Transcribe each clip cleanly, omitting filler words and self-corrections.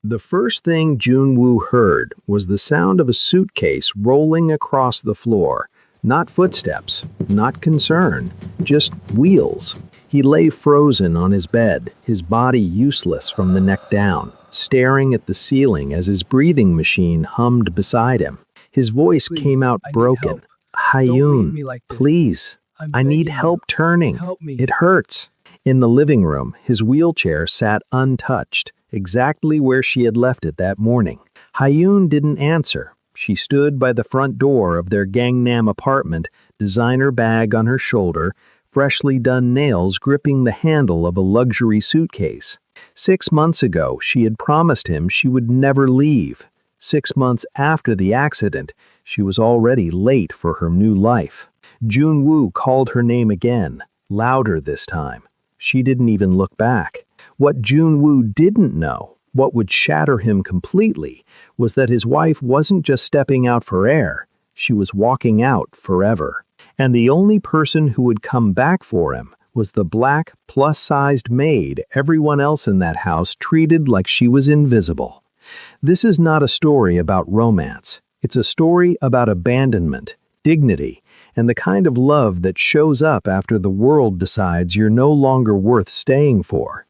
The first thing Junwoo heard was the sound of a suitcase rolling across the floor. Not footsteps, not concern, just wheels. He lay frozen on his bed, his body useless from the neck down, staring at the ceiling as his breathing machine hummed beside him. His voice came out broken. Hayun, please, I need help turning. It hurts. In the living room, his wheelchair sat untouched, exactly where she had left it that morning. Hayun didn't answer. She stood by the front door of their Gangnam apartment, designer bag on her shoulder, freshly done nails gripping the handle of a luxury suitcase. 6 months ago, she had promised him she would never leave. 6 months after the accident, she was already late for her new life. Junwoo called her name again, louder this time. She didn't even look back. What Junwoo didn't know, what would shatter him completely, was that his wife wasn't just stepping out for air, she was walking out forever. And the only person who would come back for him was the black, plus-sized maid everyone else in that house treated like she was invisible. This is not a story about romance. It's a story about abandonment, dignity, and the kind of love that shows up after the world decides you're no longer worth staying for.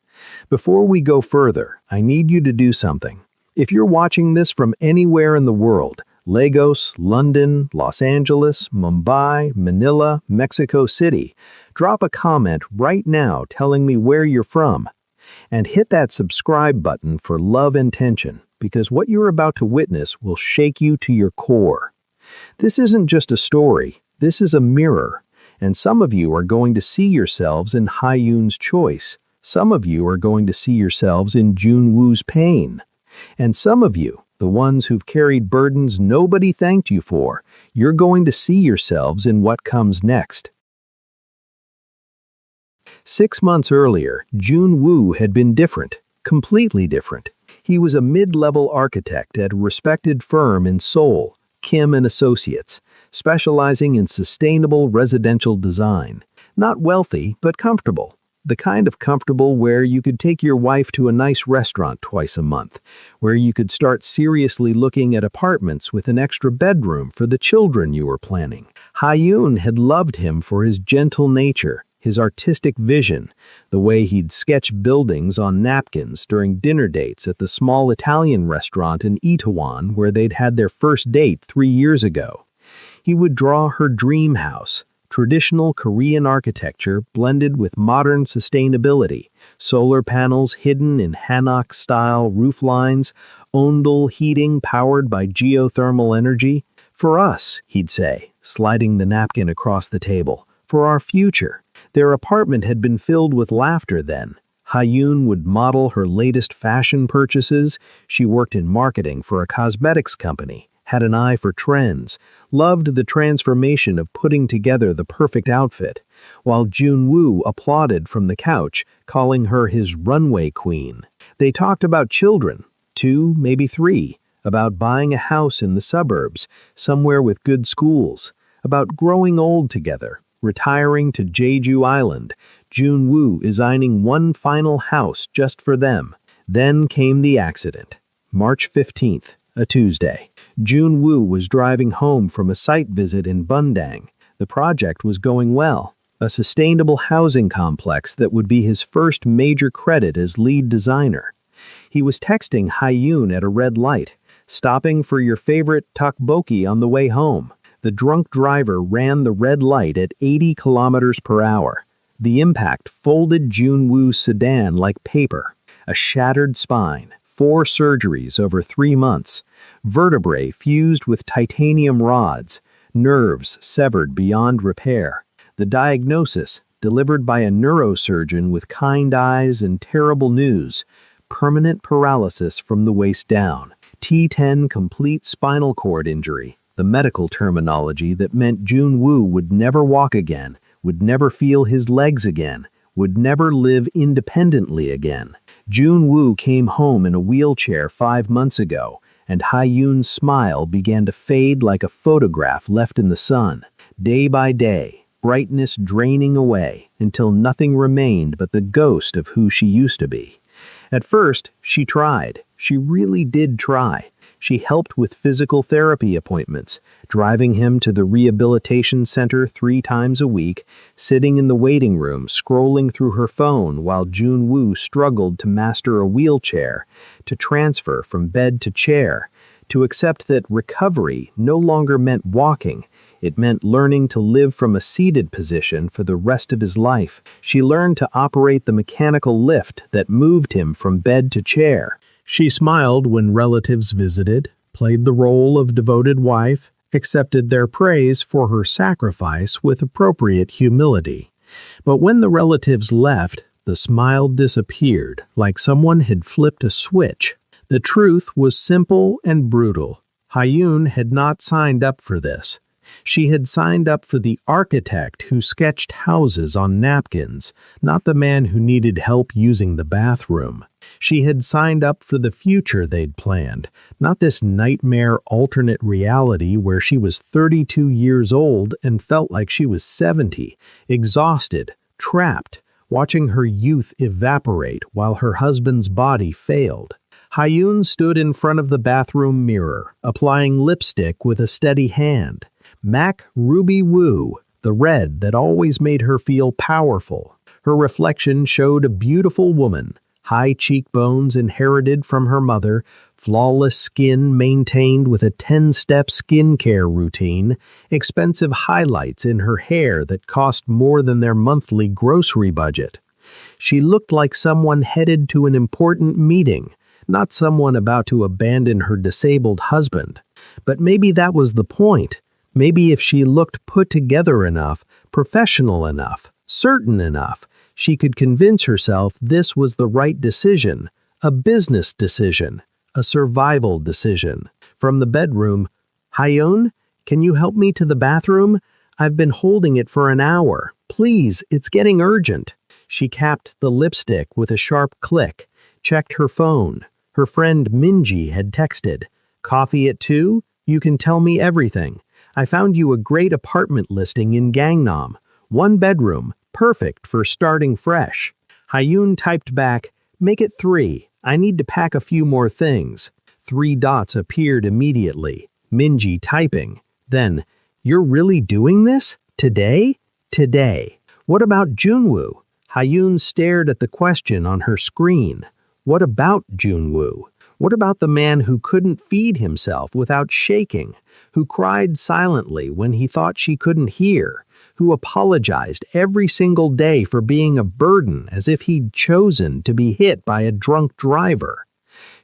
Before we go further, I need you to do something. If you're watching this from anywhere in the world, Lagos, London, Los Angeles, Mumbai, Manila, Mexico City, drop a comment right now telling me where you're from. And hit that subscribe button for love and tension, because what you're about to witness will shake you to your core. This isn't just a story, this is a mirror, and some of you are going to see yourselves in Hayun's choice. Some of you are going to see yourselves in Junwoo's pain. And some of you, the ones who've carried burdens nobody thanked you for, you're going to see yourselves in what comes next. 6 months earlier, Junwoo had been different, completely different. He was a mid-level architect at a respected firm in Seoul, Kim & Associates, specializing in sustainable residential design. Not wealthy, but comfortable. The kind of comfortable where you could take your wife to a nice restaurant twice a month, where you could start seriously looking at apartments with an extra bedroom for the children you were planning. Hayun had loved him for his gentle nature, his artistic vision, the way he'd sketch buildings on napkins during dinner dates at the small Italian restaurant in Itaewon where they'd had their first date 3 years ago. He would draw her dream house, traditional Korean architecture blended with modern sustainability, solar panels hidden in hanok-style rooflines, ondel heating powered by geothermal energy. For us, he'd say, sliding the napkin across the table, for our future. Their apartment had been filled with laughter then. Hayun would model her latest fashion purchases. She worked in marketing for a cosmetics company, had an eye for trends, loved the transformation of putting together the perfect outfit, while Junwoo applauded from the couch, calling her his runway queen. They talked about children, 2, maybe 3, about buying a house in the suburbs, somewhere with good schools, about growing old together, retiring to Jeju Island, Junwoo designing one final house just for them. Then came the accident. March 15th, a Tuesday. Junwoo was driving home from a site visit in Bundang. The project was going well. A sustainable housing complex that would be his first major credit as lead designer. He was texting Hayun at a red light, stopping for your favorite tteokbokki on the way home. The drunk driver ran the red light at 80 kilometers per hour. The impact folded Junwoo's sedan like paper. A shattered spine, 4 surgeries over 3 months, vertebrae fused with titanium rods, nerves severed beyond repair. The diagnosis, delivered by a neurosurgeon with kind eyes and terrible news, permanent paralysis from the waist down. T10 complete spinal cord injury, the medical terminology that meant Junwoo would never walk again, would never feel his legs again, would never live independently again. Junwoo came home in a wheelchair 5 months ago, and Hayun's smile began to fade like a photograph left in the sun. Day by day, brightness draining away, until nothing remained but the ghost of who she used to be. At first, she tried. She really did try. She helped with physical therapy appointments, driving him to the rehabilitation center 3 times a week, sitting in the waiting room scrolling through her phone while Jun-woo struggled to master a wheelchair, to transfer from bed to chair, to accept that recovery no longer meant walking. It meant learning to live from a seated position for the rest of his life. She learned to operate the mechanical lift that moved him from bed to chair. She smiled when relatives visited, played the role of devoted wife, accepted their praise for her sacrifice with appropriate humility. But when the relatives left, the smile disappeared, like someone had flipped a switch. The truth was simple and brutal. Hyun had not signed up for this. She had signed up for the architect who sketched houses on napkins, not the man who needed help using the bathroom. She had signed up for the future they'd planned, not this nightmare alternate reality where she was 32 years old and felt like she was 70, exhausted, trapped, watching her youth evaporate while her husband's body failed. Hyun stood in front of the bathroom mirror, applying lipstick with a steady hand. MAC Ruby Woo, the red that always made her feel powerful. Her reflection showed a beautiful woman, high cheekbones inherited from her mother, flawless skin maintained with a 10-step skincare routine, expensive highlights in her hair that cost more than their monthly grocery budget. She looked like someone headed to an important meeting, not someone about to abandon her disabled husband. But maybe that was the point. Maybe if she looked put together enough, professional enough, certain enough, she could convince herself this was the right decision, a business decision, a survival decision. From the bedroom, "Hyun, can you help me to the bathroom? I've been holding it for an hour. Please, it's getting urgent." She capped the lipstick with a sharp click, checked her phone. Her friend Minji had texted, "Coffee at 2? You can tell me everything. I found you a great apartment listing in Gangnam. 1 bedroom, perfect for starting fresh." Hyun typed back, "Make it 3. I need to pack a few more things." 3 dots appeared immediately. Minji typing. Then, "You're really doing this? Today? Today. What about Junwoo?" Hyun stared at the question on her screen. What about Junwoo? What about the man who couldn't feed himself without shaking, who cried silently when he thought she couldn't hear, who apologized every single day for being a burden as if he'd chosen to be hit by a drunk driver?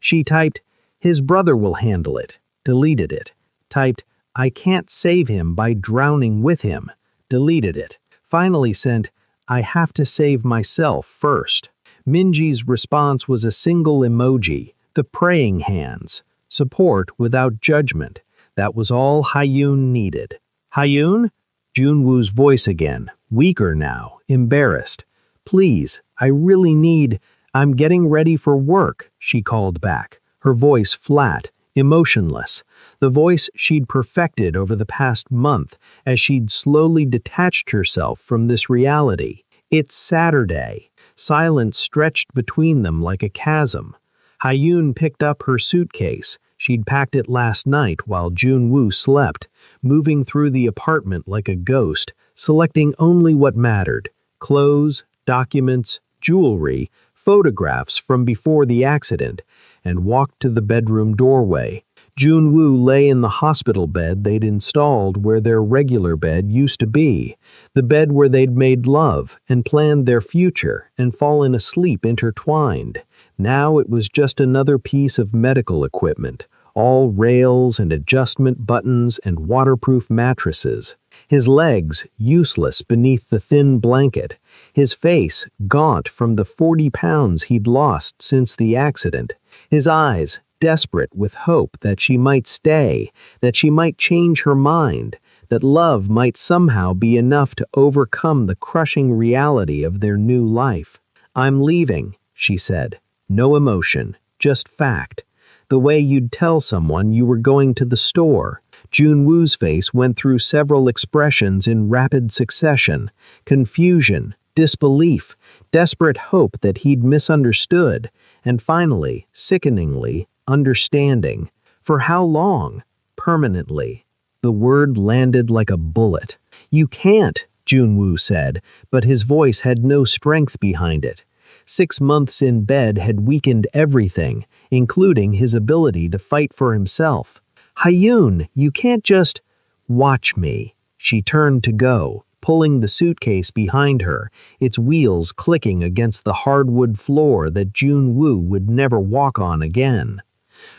She typed, "His brother will handle it," deleted it. Typed, "I can't save him by drowning with him," deleted it. Finally sent, "I have to save myself first." Minji's response was a single emoji, the praying hands, support without judgment. That was all Hyun needed. "Hyun?" Junwoo's voice again, weaker now, embarrassed. "Please, I really need, I'm getting ready for work," she called back, her voice flat, emotionless, the voice she'd perfected over the past month as she'd slowly detached herself from this reality. "It's Saturday." Silence stretched between them like a chasm. Hyun picked up her suitcase. She'd packed it last night while Junwoo slept, moving through the apartment like a ghost, selecting only what mattered: clothes, documents, jewelry, photographs from before the accident, and walked to the bedroom doorway. Junwoo lay in the hospital bed they'd installed where their regular bed used to be, the bed where they'd made love and planned their future and fallen asleep intertwined. Now it was just another piece of medical equipment, all rails and adjustment buttons and waterproof mattresses. His legs useless beneath the thin blanket, his face gaunt from the 40 pounds he'd lost since the accident, his eyes desperate with hope that she might stay, that she might change her mind, that love might somehow be enough to overcome the crushing reality of their new life. "I'm leaving," she said. No emotion, just fact. The way you'd tell someone you were going to the store. Junwoo's face went through several expressions in rapid succession: confusion, disbelief, desperate hope that he'd misunderstood, and finally, sickeningly, understanding. For how long? Permanently. The word landed like a bullet. You can't, Junwoo said, but his voice had no strength behind it. 6 months in bed had weakened everything, including his ability to fight for himself. Hyun, you can't just... Watch me. She turned to go, pulling the suitcase behind her, its wheels clicking against the hardwood floor that Junwoo would never walk on again.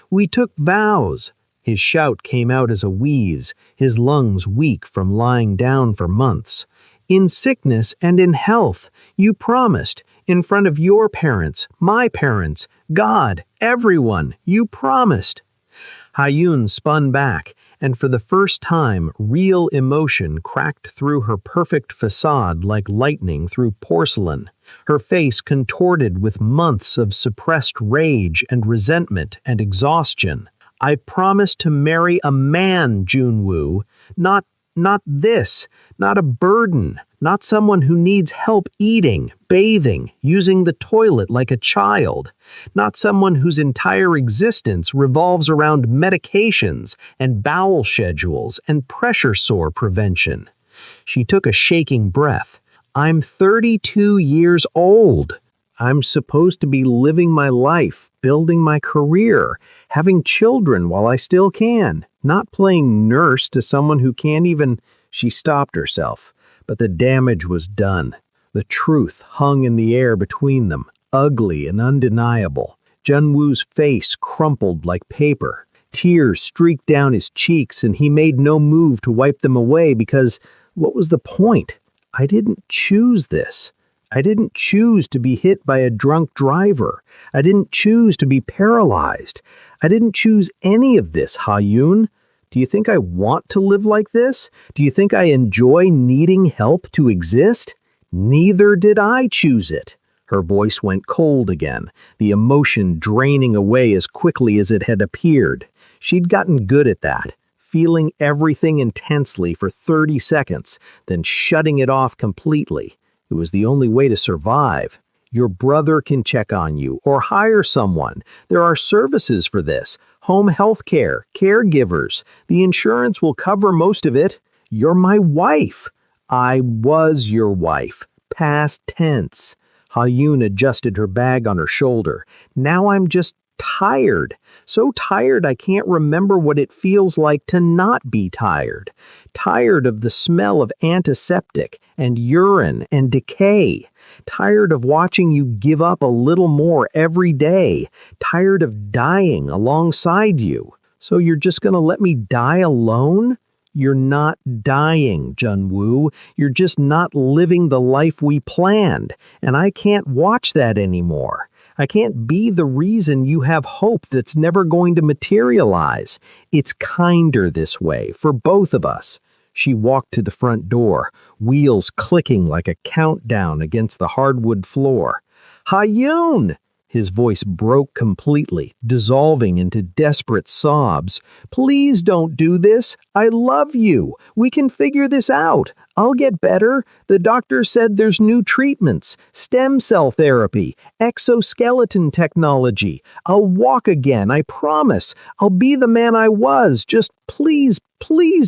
We took vows. His shout came out as a wheeze, his lungs weak from lying down for months. In sickness and in health, you promised, in front of your parents, my parents, God, everyone, you promised. Hyun spun back, and for the first time, real emotion cracked through her perfect facade like lightning through porcelain. Her face contorted with months of suppressed rage and resentment and exhaustion. I promised to marry a man, Junwoo, not this, not a burden, not someone who needs help eating, bathing, using the toilet like a child, not someone whose entire existence revolves around medications and bowel schedules and pressure sore prevention. She took a shaking breath. I'm 32 years old. I'm supposed to be living my life, building my career, having children while I still can, not playing nurse to someone who can't even... She stopped herself, but the damage was done. The truth hung in the air between them, ugly and undeniable. Junwoo's face crumpled like paper. Tears streaked down his cheeks, and he made no move to wipe them away because, what was the point? I didn't choose this. I didn't choose to be hit by a drunk driver. I didn't choose to be paralyzed. I didn't choose any of this, Hyun. Do you think I want to live like this? Do you think I enjoy needing help to exist? Neither did I choose it. Her voice went cold again, the emotion draining away as quickly as it had appeared. She'd gotten good at that, feeling everything intensely for 30 seconds, then shutting it off completely. It was the only way to survive. Your brother can check on you or hire someone. There are services for this. Home health care, caregivers. The insurance will cover most of it. You're my wife. I was your wife. Past tense. Hyun adjusted her bag on her shoulder. Now I'm just tired. So tired I can't remember what it feels like to not be tired. Tired of the smell of antiseptic and urine and decay. Tired of watching you give up a little more every day. Tired of dying alongside you. So you're just gonna let me die alone? You're not dying, Junwoo. You're just not living the life we planned, and I can't watch that anymore. I can't be the reason you have hope that's never going to materialize. It's kinder this way, for both of us. She walked to the front door, wheels clicking like a countdown against the hardwood floor. Hyun! His voice broke completely, dissolving into desperate sobs. Please don't do this. I love you. We can figure this out. I'll get better. The doctor said there's new treatments, stem cell therapy, exoskeleton technology. I'll walk again, I promise. I'll be the man I was. Just please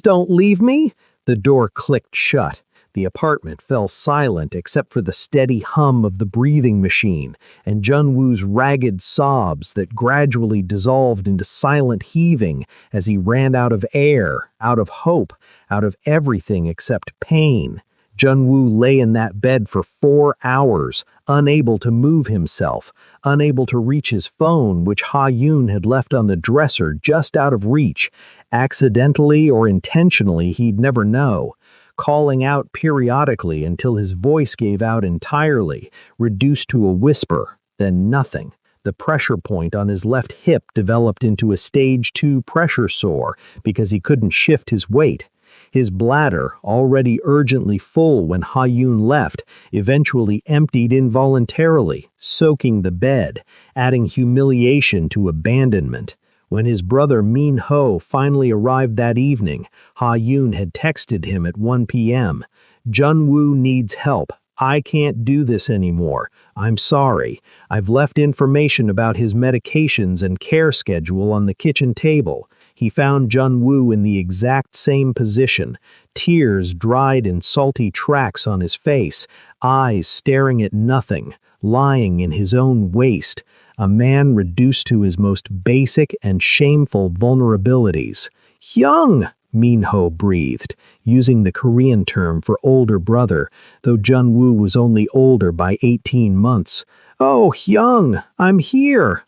don't leave me. The door clicked shut. The apartment fell silent except for the steady hum of the breathing machine and Junwoo's ragged sobs that gradually dissolved into silent heaving as he ran out of air, out of hope, out of everything except pain. Junwoo lay in that bed for 4 hours, unable to move himself, unable to reach his phone, which Ha-yoon had left on the dresser just out of reach. Accidentally or intentionally, he'd never know. Calling out periodically until his voice gave out entirely, reduced to a whisper, then nothing. The pressure point on his left hip developed into a stage 2 pressure sore because he couldn't shift his weight. His bladder, already urgently full when Ha-yoon left, eventually emptied involuntarily, soaking the bed, adding humiliation to abandonment. When his brother Min-ho finally arrived that evening, Ha-yoon had texted him at 1 p.m. Junwoo needs help. "I can't do this anymore. I'm sorry. I've left information about his medications and care schedule on the kitchen table." He found Jun-woo in the exact same position, tears dried in salty tracks on his face, eyes staring at nothing, lying in his own waste, a man reduced to his most basic and shameful vulnerabilities. "Hyung!" Minho breathed, using the Korean term for older brother, though Jun-woo was only older by 18 months. "Oh, Hyung, I'm here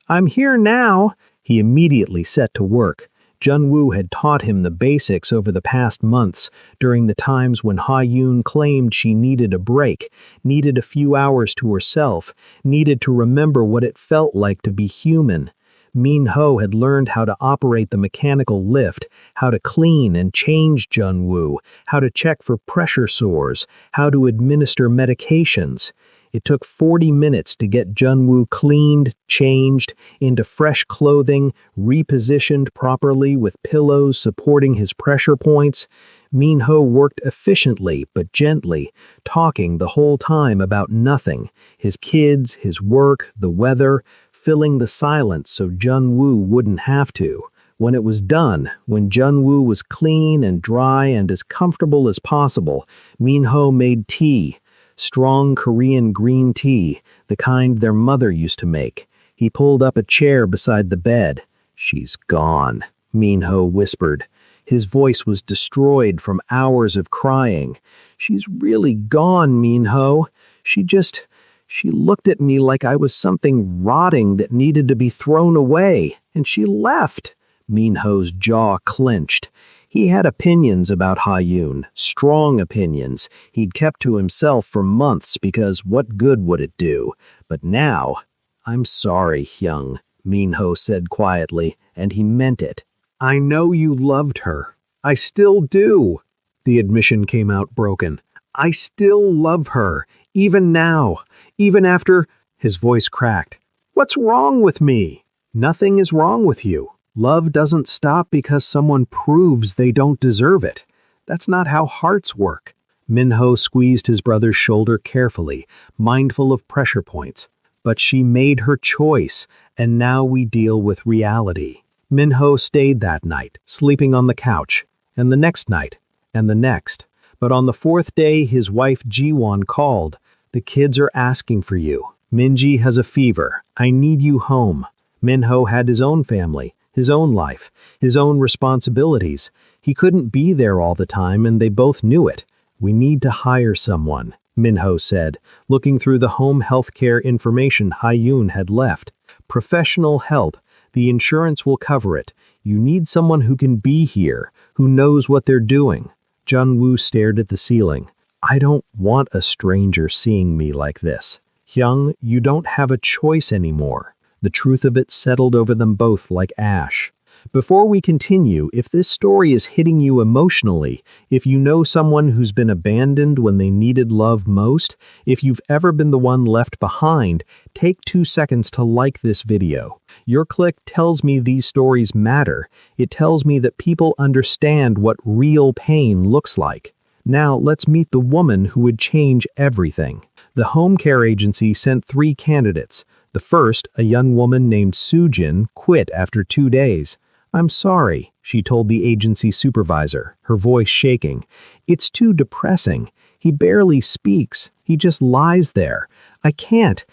now." He immediately set to work. Jun-woo had taught him the basics over the past months, during the times when Ha-yoon claimed she needed a break, needed a few hours to herself, needed to remember what it felt like to be human. Min-ho had learned how to operate the mechanical lift, how to clean and change Jun-woo, how to check for pressure sores, how to administer medications. It took 40 minutes to get Jun-woo cleaned, changed, into fresh clothing, repositioned properly with pillows supporting his pressure points. Min-ho worked efficiently but gently, talking the whole time about nothing, his kids, his work, the weather, filling the silence so Jun-woo wouldn't have to. When it was done, when Jun-woo was clean and dry and as comfortable as possible, Min-ho made tea. Strong Korean green tea, the kind their mother used to make. He pulled up a chair beside the bed. "She's gone," Min-ho whispered. His voice was destroyed from hours of crying. "She's really gone, Min-ho. She looked at me like I was something rotting that needed to be thrown away, and she left." Min-ho's jaw clenched. He had opinions about Ha-yoon, strong opinions he'd kept to himself for months because what good would it do? But now, "I'm sorry, Hyung," Min-ho said quietly, and he meant it. "I know you loved her. I still do." The admission came out broken. "I still love her, even now, even after—" His voice cracked. "What's wrong with me?" "Nothing is wrong with you. Love doesn't stop because someone proves they don't deserve it. That's not how hearts work." Min-ho squeezed his brother's shoulder carefully, mindful of pressure points. "But she made her choice, and now we deal with reality." Min-ho stayed that night, sleeping on the couch, and the next night, and the next. But on the fourth day, his wife Ji-won called. "The kids are asking for you. Minji has a fever. I need you home." Min-ho had his own family, his own life, his own responsibilities. He couldn't be there all the time, and they both knew it. "We need to hire someone," Min-ho said, looking through the home healthcare information Ha-yoon had left. "Professional help. The insurance will cover it. You need someone who can be here, who knows what they're doing." Jun-woo stared at the ceiling. "I don't want a stranger seeing me like this. Hyung, you don't have a choice anymore." The truth of it settled over them both like ash. Before we continue, if this story is hitting you emotionally, if you know someone who's been abandoned when they needed love most, if you've ever been the one left behind, take 2 seconds to like this video. Your click tells me these stories matter. It tells me that people understand what real pain looks like. Now let's meet the woman who would change everything. The home care agency sent 3 candidates. The first, a young woman named Soo-jin, quit after 2 days. "I'm sorry," she told the agency supervisor, her voice shaking. "It's too depressing. He barely speaks. He just lies there. I can't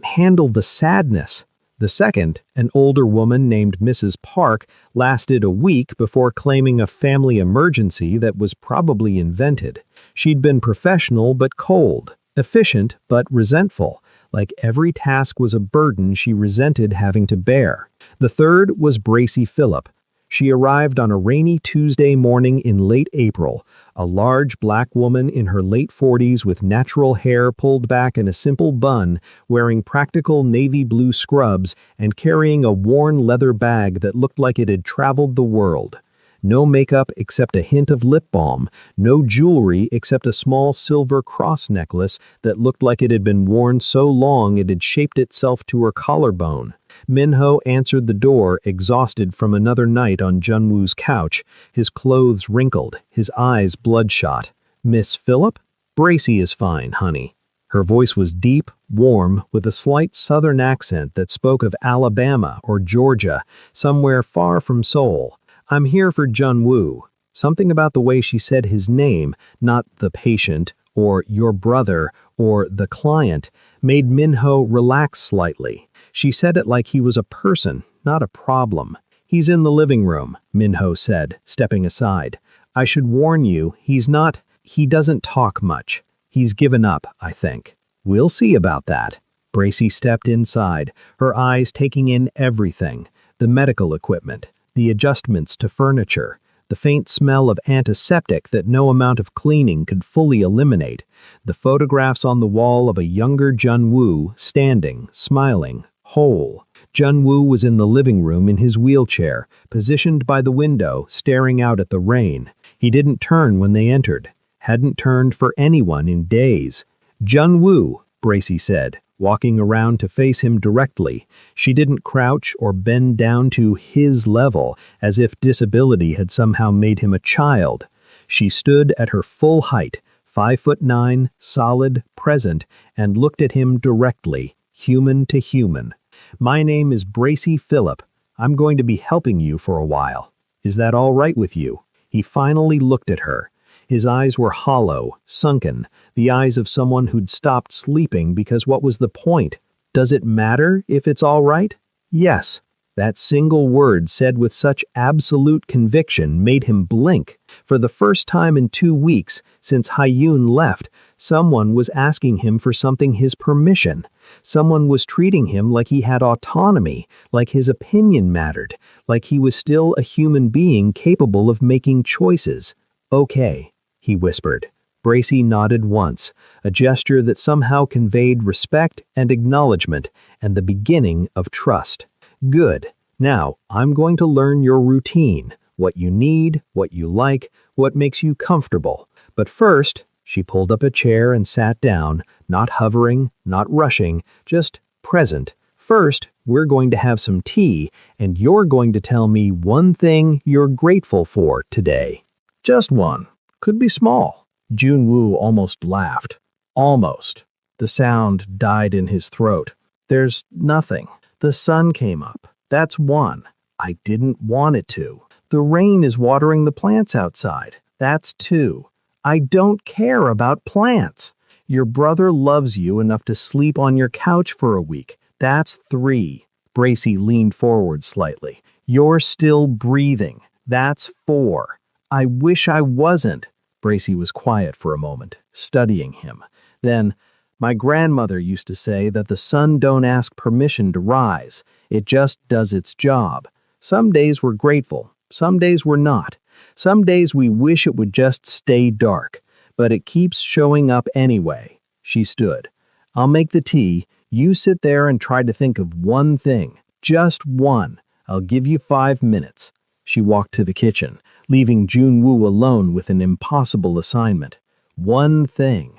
handle the sadness." The second, an older woman named Mrs. Park, lasted a week before claiming a family emergency that was probably invented. She'd been professional but cold, efficient but resentful. Like every task was a burden she resented having to bear. The third was Bracy Phillip. She arrived on a rainy Tuesday morning in late April, a large black woman in her late 40s with natural hair pulled back in a simple bun, wearing practical navy blue scrubs and carrying a worn leather bag that looked like it had traveled the world. No makeup except a hint of lip balm, no jewelry except a small silver cross necklace that looked like it had been worn so long it had shaped itself to her collarbone. Min-ho answered the door, exhausted from another night on Jun-woo's couch, his clothes wrinkled, his eyes bloodshot. "Miss Phillip? Bracy is fine, honey." Her voice was deep, warm, with a slight southern accent that spoke of Alabama or Georgia, somewhere far from Seoul. "I'm here for Jun-woo." Something about the way she said his name, not the patient, or your brother, or the client, made Min-ho relax slightly. She said it like he was a person, not a problem. "He's in the living room," Min-ho said, stepping aside. "I should warn you, he doesn't talk much. He's given up, I think." "We'll see about that." Bracy stepped inside, her eyes taking in everything: the medical equipment, the adjustments to furniture, the faint smell of antiseptic that no amount of cleaning could fully eliminate, the photographs on the wall of a younger Jun-woo standing, smiling, whole. Jun-woo was in the living room in his wheelchair, positioned by the window, staring out at the rain. He didn't turn when they entered. Hadn't turned for anyone in days. "Jun-woo," Bracy said, walking around to face him directly. She didn't crouch or bend down to his level, as if disability had somehow made him a child. She stood at her full height, 5'9", solid, present, and looked at him directly, human to human. "My name is Bracy Phillip. I'm going to be helping you for a while. Is that all right with you?" He finally looked at her. His eyes were hollow, sunken, the eyes of someone who'd stopped sleeping because what was the point? Does it matter if it's all right? Yes. That single word said with such absolute conviction made him blink. For the first time in 2 weeks, since Hyun left, someone was asking him for something his permission. Someone was treating him like he had autonomy, like his opinion mattered, like he was still a human being capable of making choices. "Okay," he whispered. Bracy nodded once, a gesture that somehow conveyed respect and acknowledgement and the beginning of trust. "Good. Now, I'm going to learn your routine, what you need, what you like, what makes you comfortable. But first," she pulled up a chair and sat down, not hovering, not rushing, just present. "First, we're going to have some tea, and you're going to tell me one thing you're grateful for today. Just one. Could be small." Jun-woo almost laughed. Almost. The sound died in his throat. "There's nothing. The sun came up. That's one. I didn't want it to. The rain is watering the plants outside. That's two. I don't care about plants. Your brother loves you enough to sleep on your couch for a week. That's three." Bracy leaned forward slightly. "You're still breathing. That's four. I wish I wasn't." Bracy was quiet for a moment, studying him. Then, "My grandmother used to say that the sun don't ask permission to rise. It just does its job. Some days we're grateful. Some days we're not. Some days we wish it would just stay dark. But it keeps showing up anyway." She stood. "I'll make the tea. You sit there and try to think of one thing. Just one. I'll give you 5 minutes." She walked to the kitchen, leaving Jun-woo alone with an impossible assignment. One thing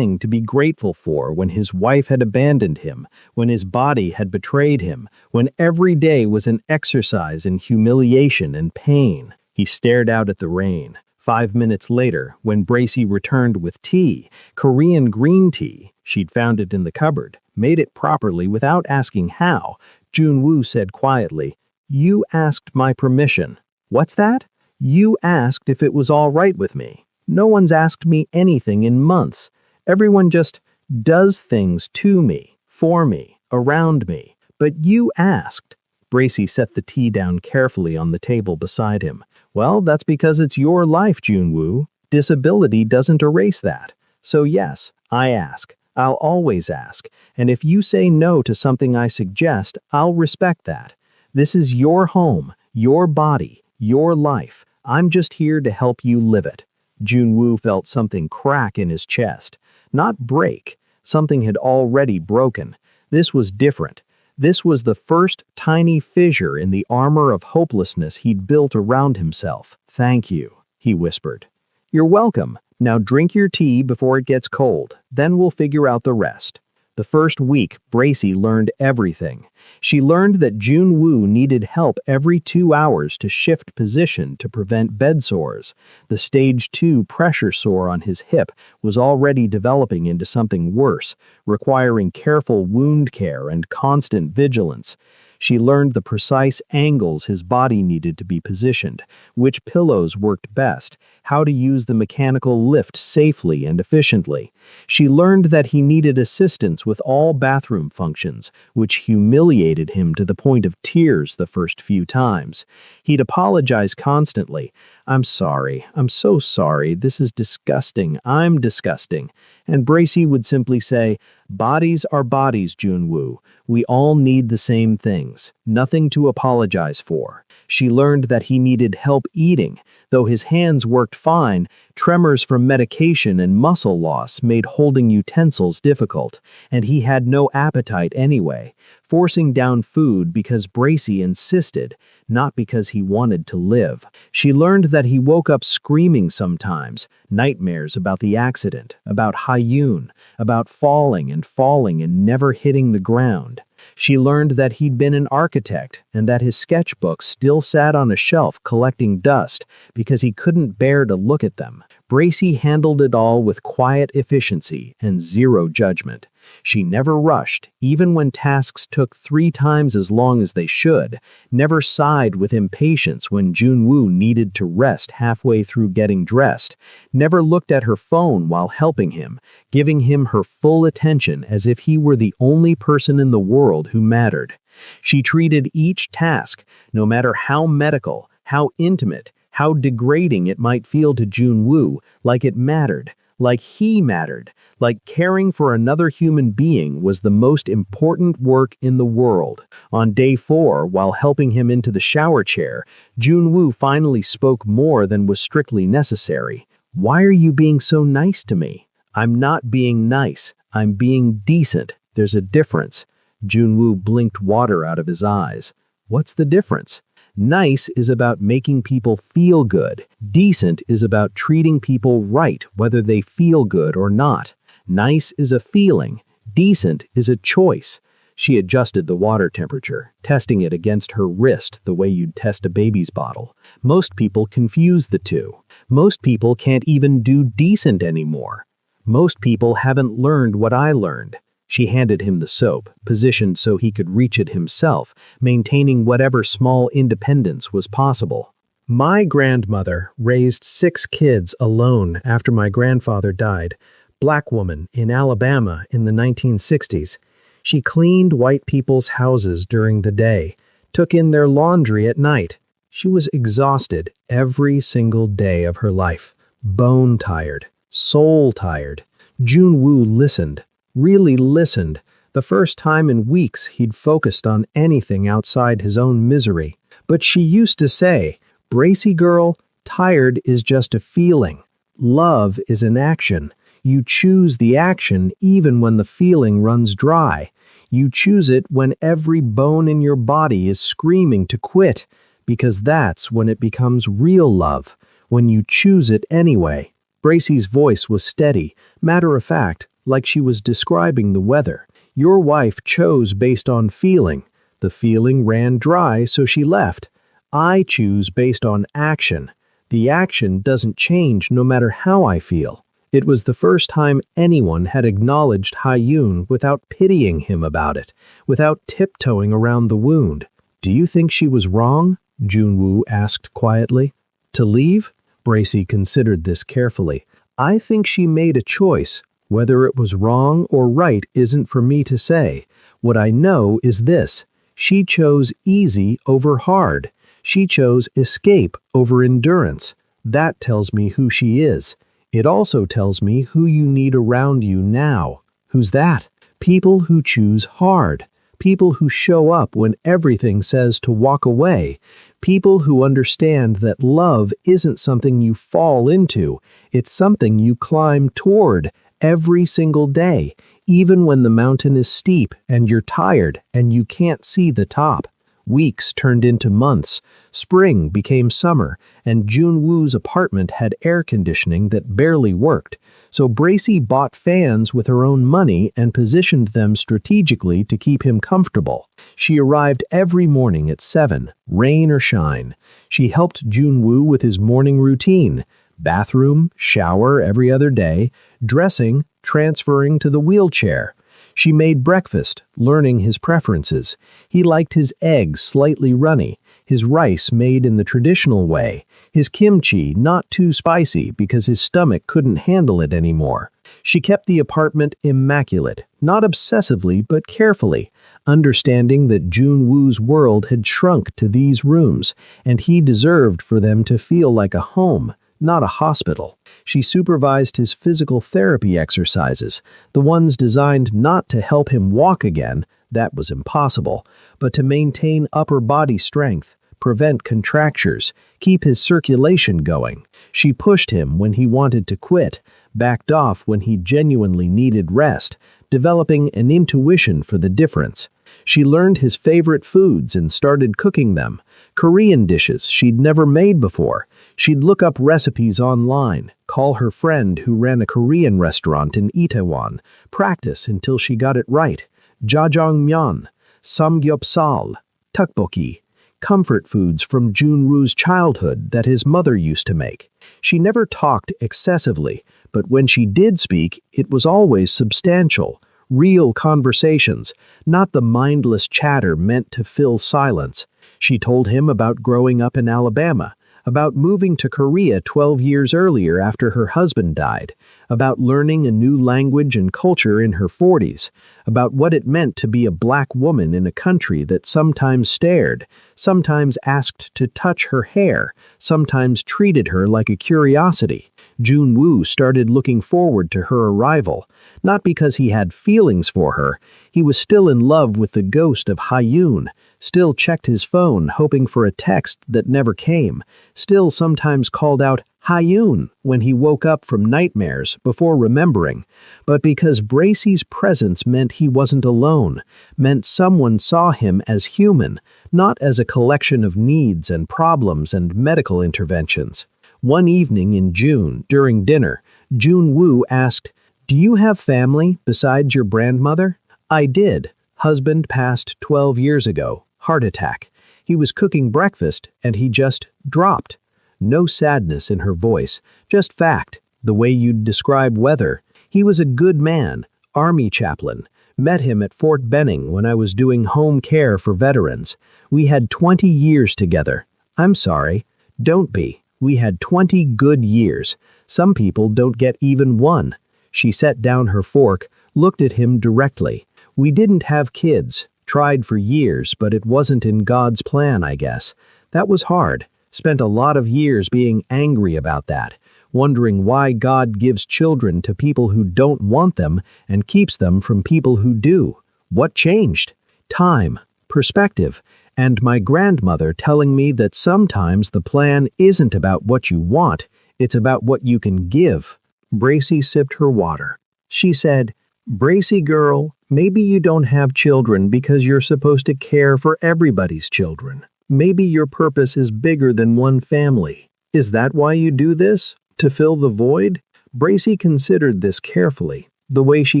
to be grateful for when his wife had abandoned him, when his body had betrayed him, when every day was an exercise in humiliation and pain. He stared out at the rain. 5 minutes later, when Bracy returned with tea, Korean green tea, she'd found it in the cupboard, made it properly without asking how, Jun-woo said quietly, "You asked my permission." "What's that?" "You asked if it was all right with me. No one's asked me anything in months. Everyone just does things to me, for me, around me. But you asked." Bracy set the tea down carefully on the table beside him. "Well, that's because it's your life, Jun-woo. Disability doesn't erase that. So yes, I ask. I'll always ask. And if you say no to something I suggest, I'll respect that. This is your home, your body, your life. I'm just here to help you live it." Jun-woo felt something crack in his chest. Not break. Something had already broken. This was different. This was the first tiny fissure in the armor of hopelessness he'd built around himself. "Thank you," he whispered. "You're welcome. Now drink your tea before it gets cold. Then we'll figure out the rest." The first week, Bracy learned everything. She learned that Junwoo needed help every 2 hours to shift position to prevent bed sores. The stage 2 pressure sore on his hip was already developing into something worse, requiring careful wound care and constant vigilance. She learned the precise angles his body needed to be positioned, which pillows worked best, how to use the mechanical lift safely and efficiently. She learned that he needed assistance with all bathroom functions, which humiliated him to the point of tears the first few times. He'd apologize constantly. "I'm sorry. I'm so sorry. This is disgusting. I'm disgusting." And Bracy would simply say, "Bodies are bodies, Junwoo. We all need the same things. Nothing to apologize for." She learned that he needed help eating. Though his hands worked fine, tremors from medication and muscle loss made holding utensils difficult, and he had no appetite anyway, forcing down food because Bracy insisted, not because he wanted to live. She learned that he woke up screaming sometimes, nightmares about the accident, about Hyun, about falling and never hitting the ground. She learned that he'd been an architect and that his sketchbooks still sat on a shelf collecting dust because he couldn't bear to look at them. Bracy handled it all with quiet efficiency and zero judgment. She never rushed, even when tasks took 3 times as long as they should, never sighed with impatience when Junwoo needed to rest halfway through getting dressed, never looked at her phone while helping him, giving him her full attention as if he were the only person in the world who mattered. She treated each task, no matter how medical, how intimate, how degrading it might feel to Junwoo, like it mattered, like he mattered, like caring for another human being was the most important work in the world. On day 4, while helping him into the shower chair, Junwoo finally spoke more than was strictly necessary. "Why are you being so nice to me?" "I'm not being nice. I'm being decent. There's a difference." Junwoo blinked water out of his eyes. "What's the difference?" "Nice is about making people feel good. Decent is about treating people right, whether they feel good or not. Nice is a feeling. Decent is a choice." She adjusted the water temperature, testing it against her wrist the way you'd test a baby's bottle. Most people confuse the two. Most people can't even do decent anymore. Most people haven't learned what I learned. She handed him the soap, positioned so he could reach it himself, maintaining whatever small independence was possible. "My grandmother raised 6 kids alone after my grandfather died. Black woman in Alabama in the 1960s. She cleaned white people's houses during the day, took in their laundry at night. She was exhausted every single day of her life. Bone tired, soul tired." Junwoo listened. Really listened. The first time in weeks he'd focused on anything outside his own misery. But she used to say, "Bracy girl, tired is just a feeling. Love is an action. You choose the action even when the feeling runs dry. You choose it when every bone in your body is screaming to quit, because that's when it becomes real love, when you choose it anyway." Bracy's voice was steady, matter-of-fact, like she was describing the weather. "Your wife chose based on feeling. The feeling ran dry, so she left. I choose based on action. The action doesn't change no matter how I feel." It was the first time anyone had acknowledged Hyun without pitying him about it, without tiptoeing around the wound. "Do you think she was wrong?" Junwoo asked quietly. "To leave?" Bracy considered this carefully. "I think she made a choice. Whether it was wrong or right isn't for me to say. What I know is this: she chose easy over hard. She chose escape over endurance. That tells me who she is. It also tells me who you need around you now." "Who's that?" "People who choose hard. People who show up when everything says to walk away. People who understand that love isn't something you fall into. It's something you climb toward every single day, even when the mountain is steep and you're tired and you can't see the top." Weeks turned into months, spring became summer, and Junwoo's apartment had air conditioning that barely worked, so Bracy bought fans with her own money and positioned them strategically to keep him comfortable. She arrived every morning at 7, rain or shine. She helped Junwoo with his morning routine: bathroom, shower every other day, dressing, transferring to the wheelchair. She made breakfast, learning his preferences. He liked his eggs slightly runny, his rice made in the traditional way, his kimchi not too spicy because his stomach couldn't handle it anymore. She kept the apartment immaculate, not obsessively but carefully, understanding that Junwoo's world had shrunk to these rooms, and he deserved for them to feel like a home, not a hospital. She supervised his physical therapy exercises, the ones designed not to help him walk again, that was impossible, but to maintain upper body strength, prevent contractures, keep his circulation going. She pushed him when he wanted to quit, backed off when he genuinely needed rest, developing an intuition for the difference. She learned his favorite foods and started cooking them, Korean dishes she'd never made before. She'd look up recipes online, call her friend who ran a Korean restaurant in Itaewon, practice until she got it right. Jjajangmyeon, samgyeopsal, tteokbokki, comfort foods from Junwoo's childhood that his mother used to make. She never talked excessively, but when she did speak, it was always substantial. Real conversations, not the mindless chatter meant to fill silence. She told him about growing up in Alabama, about moving to Korea 12 years earlier after her husband died, about learning a new language and culture in her 40s, about what it meant to be a black woman in a country that sometimes stared, sometimes asked to touch her hair, sometimes treated her like a curiosity. Junwoo started looking forward to her arrival, not because he had feelings for her. He was still in love with the ghost of Hyun, still checked his phone hoping for a text that never came, still sometimes called out Hyun when he woke up from nightmares before remembering, but because Bracy's presence meant he wasn't alone, meant someone saw him as human, not as a collection of needs and problems and medical interventions. One evening in June, during dinner, Junwoo asked, "Do you have family besides your grandmother?" "I did. Husband passed 12 years ago. Heart attack. He was cooking breakfast and he just dropped." No sadness in her voice, just fact, the way you'd describe weather. "He was a good man, Army chaplain. Met him at Fort Benning when I was doing home care for veterans. We had 20 years together. I'm sorry. Don't be. We had 20 good years. Some people don't get even one." She set down her fork, looked at him directly. "We didn't have kids. Tried for years, but it wasn't in God's plan, I guess. That was hard. Spent a lot of years being angry about that, wondering why God gives children to people who don't want them and keeps them from people who do. What changed? Time, perspective, and my grandmother telling me that sometimes the plan isn't about what you want, it's about what you can give." Bracy sipped her water. She said, "Bracy girl, maybe you don't have children because you're supposed to care for everybody's children. Maybe your purpose is bigger than one family. Is that why you do this? To fill the void?" Bracy considered this carefully, the way she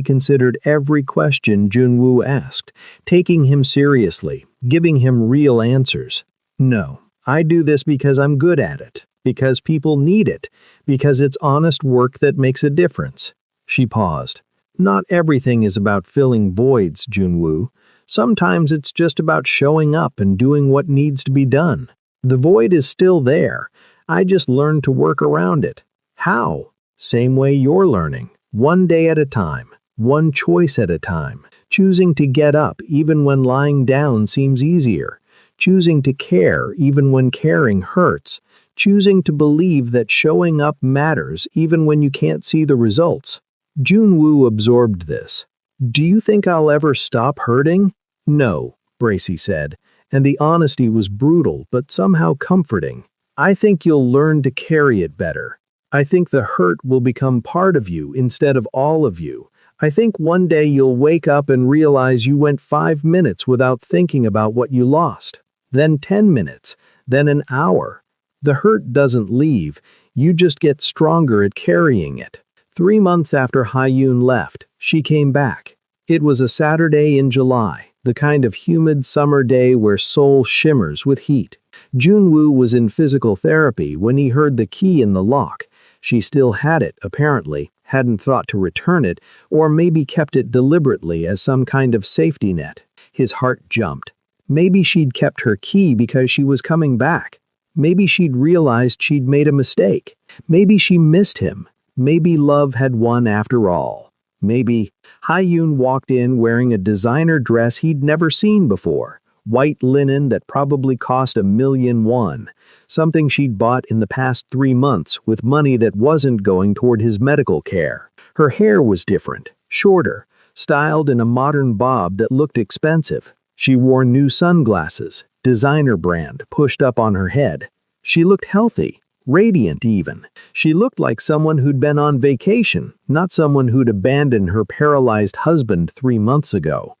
considered every question Junwoo asked, taking him seriously, giving him real answers. "No, I do this because I'm good at it, because people need it, because it's honest work that makes a difference." She paused. "Not everything is about filling voids, Junwoo. Sometimes it's just about showing up and doing what needs to be done. The void is still there. I just learned to work around it." "How?" "Same way you're learning. One day at a time. One choice at a time. Choosing to get up even when lying down seems easier. Choosing to care even when caring hurts. Choosing to believe that showing up matters even when you can't see the results." Junwoo absorbed this. "Do you think I'll ever stop hurting?" "No," Bracy said, and the honesty was brutal but somehow comforting. "I think you'll learn to carry it better. I think the hurt will become part of you instead of all of you. I think one day you'll wake up and realize you went 5 minutes without thinking about what you lost. then 10 minutes, then an hour. The hurt doesn't leave, you just get stronger at carrying it. 3 months after Ha-yoon left, she came back. It was a Saturday in July, the kind of humid summer day where Seoul shimmers with heat. Junwoo was in physical therapy when he heard the key in the lock. She still had it, apparently, hadn't thought to return it, or maybe kept it deliberately as some kind of safety net. His heart jumped. Maybe she'd kept her key because she was coming back. Maybe she'd realized she'd made a mistake. Maybe she missed him. Maybe love had won after all. Maybe. Ha-yoon walked in wearing a designer dress he'd never seen before. White linen that probably cost $1,000,000 won. Something she'd bought in the past 3 months with money that wasn't going toward his medical care. Her hair was different, shorter, styled in a modern bob that looked expensive. She wore new sunglasses, designer brand, pushed up on her head. She looked healthy, radiant even. She looked like someone who'd been on vacation, not someone who'd abandoned her paralyzed husband 3 months ago.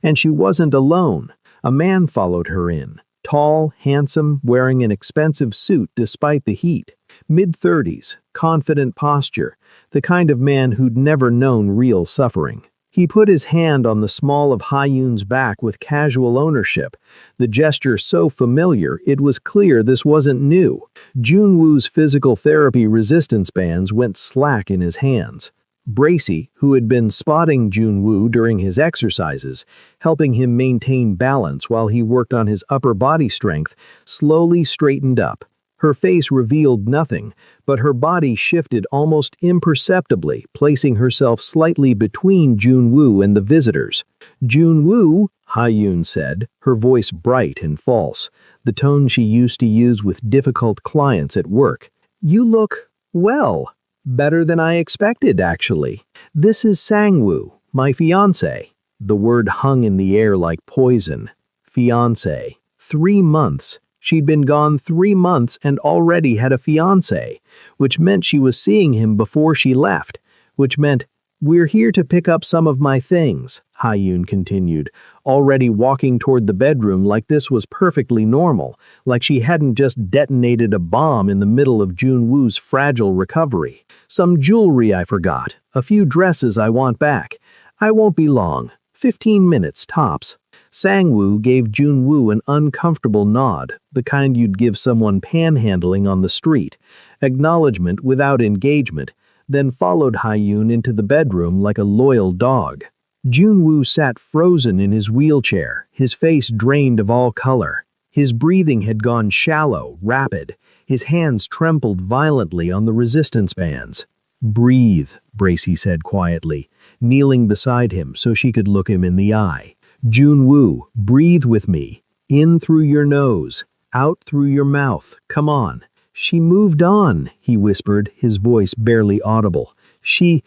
And she wasn't alone. A man followed her in. Tall, handsome, wearing an expensive suit despite the heat. Mid-30s, confident posture, the kind of man who'd never known real suffering. He put his hand on the small of Ha-yoon's back with casual ownership, the gesture so familiar it was clear this wasn't new. Junwoo's physical therapy resistance bands went slack in his hands. Bracy, who had been spotting Junwoo during his exercises, helping him maintain balance while he worked on his upper body strength, slowly straightened up. Her face revealed nothing, but her body shifted almost imperceptibly, placing herself slightly between Junwoo and the visitors. "Junwoo," Ha-yoon said, her voice bright and false, the tone she used to use with difficult clients at work. "You look, well, better than I expected, actually. This is Sangwoo, my fiancé." The word hung in the air like poison. Fiancé. 3 months. She'd been gone 3 months and already had a fiancé, which meant she was seeing him before she left, which meant, "We're here to pick up some of my things," Ha-yoon continued, already walking toward the bedroom like this was perfectly normal, like she hadn't just detonated a bomb in the middle of Junwoo's fragile recovery. "Some jewelry I forgot, a few dresses I want back. I won't be long, 15 minutes tops." Sangwoo gave Junwoo an uncomfortable nod, the kind you'd give someone panhandling on the street, acknowledgement without engagement, then followed Ha-yoon into the bedroom like a loyal dog. Junwoo sat frozen in his wheelchair, his face drained of all color. His breathing had gone shallow, rapid. His hands trembled violently on the resistance bands. "Breathe," Bracy said quietly, kneeling beside him so she could look him in the eye. "Junwoo, breathe with me. In through your nose, out through your mouth. Come on." "She moved on," he whispered, his voice barely audible. She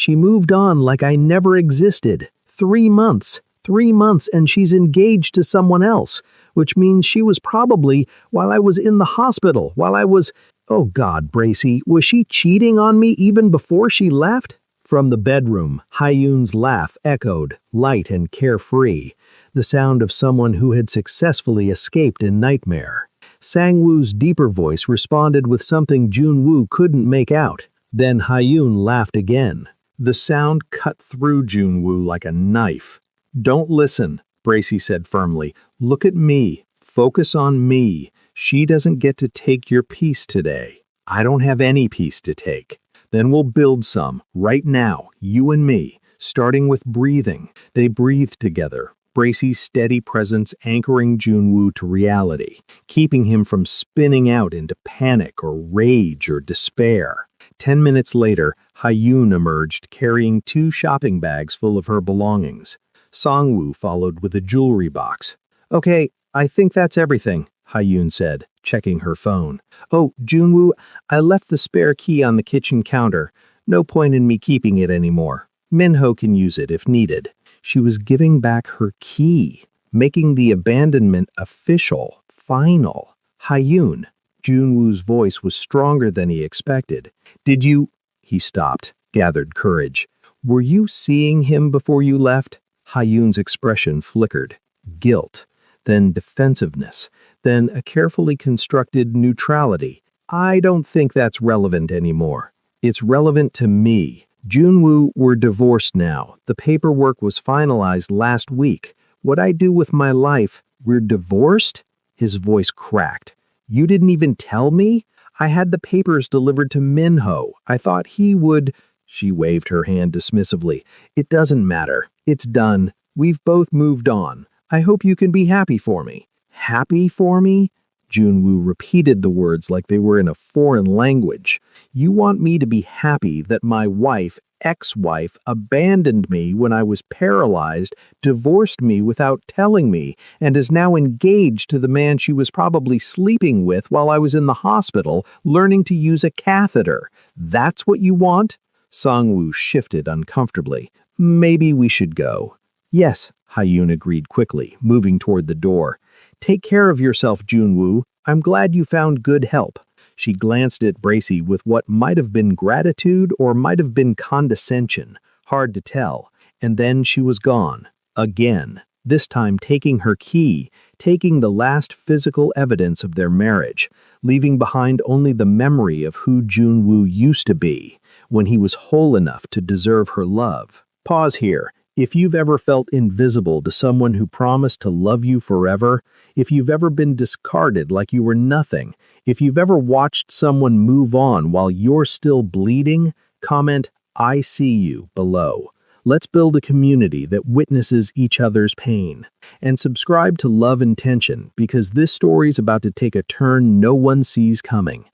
moved on like I never existed. 3 months. 3 months and she's engaged to someone else, which means she was probably, while I was in the hospital, while I was... Oh God, Bracy, was she cheating on me even before she left?" From the bedroom, Ha-yoon's laugh echoed, light and carefree, the sound of someone who had successfully escaped a nightmare. Sangwoo's deeper voice responded with something Junwoo couldn't make out. Then Ha-yoon laughed again. The sound cut through Junwoo like a knife. "Don't listen," Bracy said firmly. "Look at me. Focus on me. She doesn't get to take your peace today. I don't have any peace to take. Then we'll build some, right now, you and me, starting with breathing." They breathed together, Bracy's steady presence anchoring Junwoo to reality, keeping him from spinning out into panic or rage or despair. 10 minutes later, Ha-yoon emerged carrying 2 shopping bags full of her belongings. Sangwoo followed with a jewelry box. "Okay, I think that's everything," Ha-yoon said, checking her phone. "Oh, Junwoo, I left the spare key on the kitchen counter. No point in me keeping it anymore. Minho can use it if needed." She was giving back her key, making the abandonment official, final. "Ha-yoon." Junwoo's voice was stronger than he expected. "Did you..." He stopped, gathered courage. "Were you seeing him before you left?" Ha-yoon's expression flickered. Guilt. then defensiveness, then a carefully constructed neutrality. I don't think that's relevant anymore. It's relevant to me. Junwoo, we're divorced now. The paperwork was finalized last week. What I do with my life, we're divorced? His voice cracked. You didn't even tell me? I had the papers delivered to Minho. I thought he would... She waved her hand dismissively. It doesn't matter. It's done. We've both moved on. I hope you can be happy for me. Happy for me? Junwoo repeated the words like they were in a foreign language. You want me to be happy that my wife, ex-wife, abandoned me when I was paralyzed, divorced me without telling me, and is now engaged to the man she was probably sleeping with while I was in the hospital learning to use a catheter. That's what you want? Sangwoo shifted uncomfortably. Maybe we should go. Yes, Hyun agreed quickly, moving toward the door. Take care of yourself, Junwoo. I'm glad you found good help. She glanced at Bracy with what might have been gratitude or might have been condescension. Hard to tell. And then she was gone. Again. This time taking her key, taking the last physical evidence of their marriage, leaving behind only the memory of who Junwoo used to be, when he was whole enough to deserve her love. Pause here. If you've ever felt invisible to someone who promised to love you forever, if you've ever been discarded like you were nothing, if you've ever watched someone move on while you're still bleeding, comment, I see you below. Let's build a community that witnesses each other's pain. And subscribe to Love and Tension because this story's about to take a turn no one sees coming.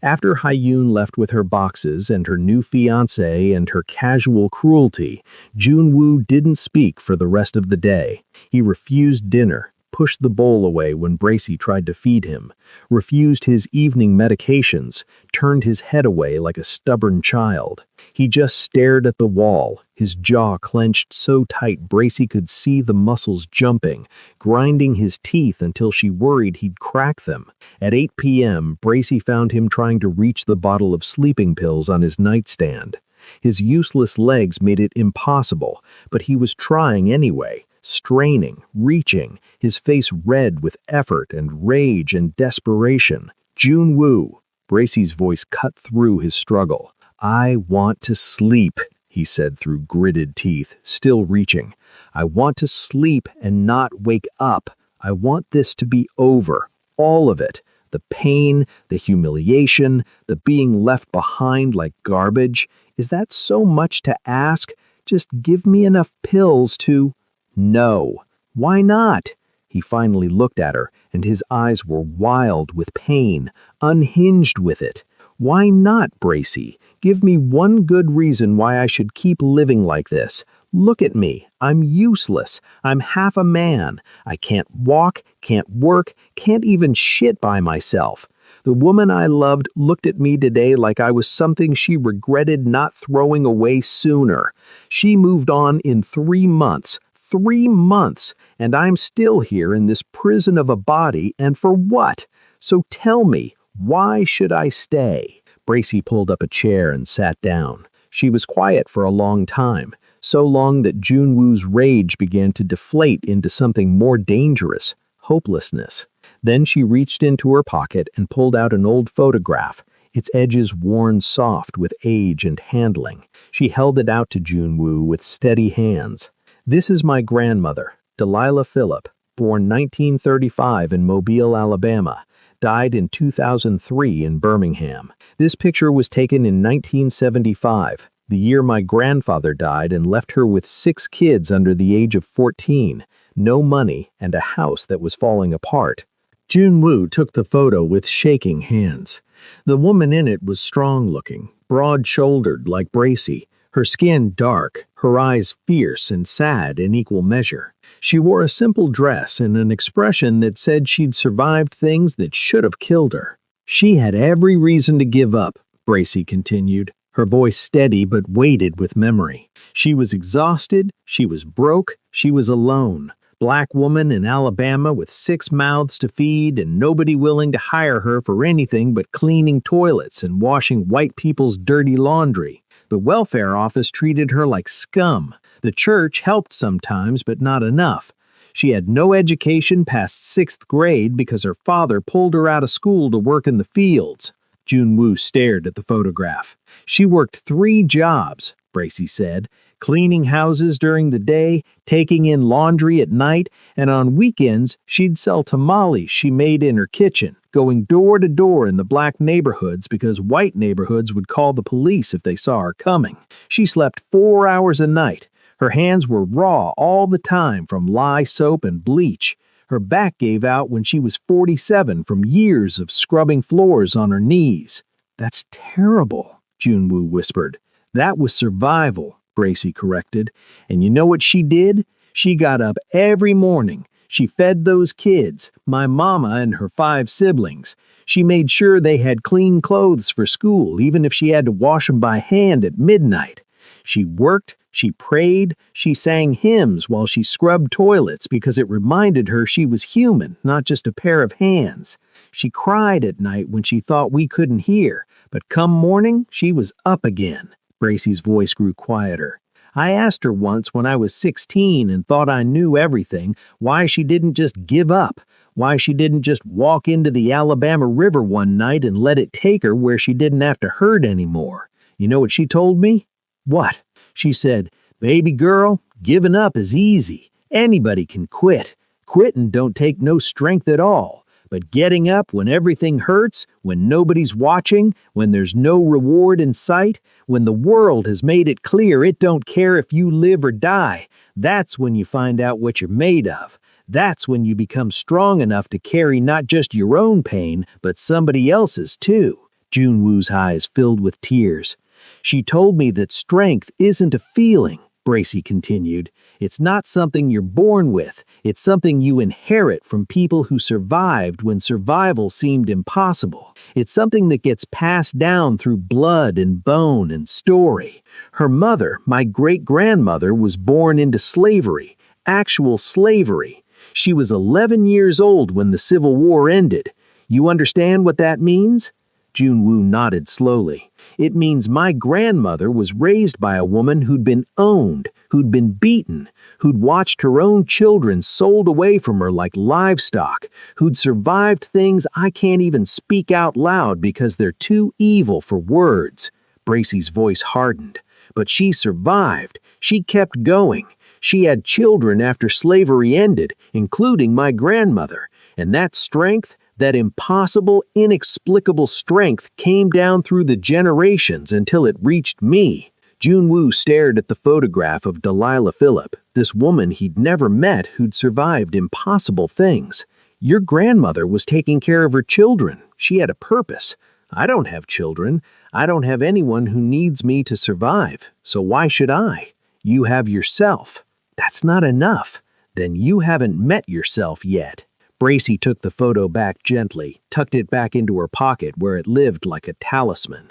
After Hyun left with her boxes and her new fiancé and her casual cruelty, Junwoo didn't speak for the rest of the day. He refused dinner, pushed the bowl away when Bracy tried to feed him, refused his evening medications, turned his head away like a stubborn child. He just stared at the wall, his jaw clenched so tight Bracy could see the muscles jumping, grinding his teeth until she worried he'd crack them. At 8 p.m., Bracy found him trying to reach the bottle of sleeping pills on his nightstand. His useless legs made it impossible, but he was trying anyway, straining, reaching, his face red with effort and rage and desperation. Junwoo. Bracy's voice cut through his struggle. I want to sleep, he said through gritted teeth, still reaching. I want to sleep and not wake up. I want this to be over. All of it. The pain, the humiliation, the being left behind like garbage. Is that so much to ask? Just give me enough pills to... No. Why not? He finally looked at her, and his eyes were wild with pain, unhinged with it. Why not, Bracy? Give me one good reason why I should keep living like this. Look at me. I'm useless. I'm half a man. I can't walk, can't work, can't even shit by myself. The woman I loved looked at me today like I was something she regretted not throwing away sooner. She moved on in 3 months. 3 months, and I'm still here in this prison of a body, and for what? So tell me, why should I stay? Bracy pulled up a chair and sat down. She was quiet for a long time, so long that Junwoo's rage began to deflate into something more dangerous, hopelessness. Then she reached into her pocket and pulled out an old photograph, its edges worn soft with age and handling. She held it out to Junwoo with steady hands. This is my grandmother, Delilah Phillip, born 1935 in Mobile, Alabama, died in 2003 in Birmingham. This picture was taken in 1975, the year my grandfather died and left her with 6 kids under the age of 14, no money, and a house that was falling apart. Junwoo took the photo with shaking hands. The woman in it was strong-looking, broad-shouldered like Bracy, her skin dark, her eyes fierce and sad in equal measure. She wore a simple dress and an expression that said she'd survived things that should have killed her. She had every reason to give up, Bracy continued, her voice steady but weighted with memory. She was exhausted, she was broke, she was alone. Black woman in Alabama with 6 mouths to feed and nobody willing to hire her for anything but cleaning toilets and washing white people's dirty laundry. The welfare office treated her like scum. The church helped sometimes, but not enough. She had no education past 6th grade because her father pulled her out of school to work in the fields. Junwoo stared at the photograph. She worked 3 jobs, Bracy said, cleaning houses during the day, taking in laundry at night, and on weekends she'd sell tamales she made in her kitchen, going door to door in the black neighborhoods because white neighborhoods would call the police if they saw her coming. She slept 4 hours a night. Her hands were raw all the time from lye soap and bleach. Her back gave out when she was 47 from years of scrubbing floors on her knees. "That's terrible," Junwoo whispered. "That was survival," Bracy corrected. "And you know what she did? She got up every morning. She fed those kids, my mama and her 5 siblings. She made sure they had clean clothes for school, even if she had to wash them by hand at midnight. She worked, she prayed, she sang hymns while she scrubbed toilets because it reminded her she was human, not just a pair of hands. She cried at night when she thought we couldn't hear, but come morning, she was up again." Bracy's voice grew quieter. "I asked her once when I was 16 and thought I knew everything why she didn't just give up, why she didn't just walk into the Alabama River one night and let it take her where she didn't have to hurt anymore. You know what she told me? What? She said, 'Baby girl, giving up is easy. Anybody can quit. Quitting don't take no strength at all. But getting up when everything hurts, when nobody's watching, when there's no reward in sight, when the world has made it clear it don't care if you live or die, that's when you find out what you're made of. That's when you become strong enough to carry not just your own pain, but somebody else's too." Junwoo's eyes filled with tears. "She told me that strength isn't a feeling," Bracy continued. "It's not something you're born with. It's something you inherit from people who survived when survival seemed impossible. It's something that gets passed down through blood and bone and story. Her mother, my great-grandmother, was born into slavery, actual slavery. She was 11 years old when the Civil War ended. You understand what that means?" Junwoo nodded slowly. "It means my grandmother was raised by a woman who'd been owned, who'd been beaten, who'd watched her own children sold away from her like livestock, who'd survived things I can't even speak out loud because they're too evil for words." Bracy's voice hardened. "But she survived. She kept going. She had children after slavery ended, including my grandmother. And that strength, that impossible, inexplicable strength came down through the generations until it reached me." Junwoo stared at the photograph of Delilah Phillip, this woman he'd never met who'd survived impossible things. "Your grandmother was taking care of her children. She had a purpose. I don't have children. I don't have anyone who needs me to survive. So why should I? You have yourself. That's not enough. Then you haven't met yourself yet." Bracy took the photo back gently, tucked it back into her pocket where it lived like a talisman.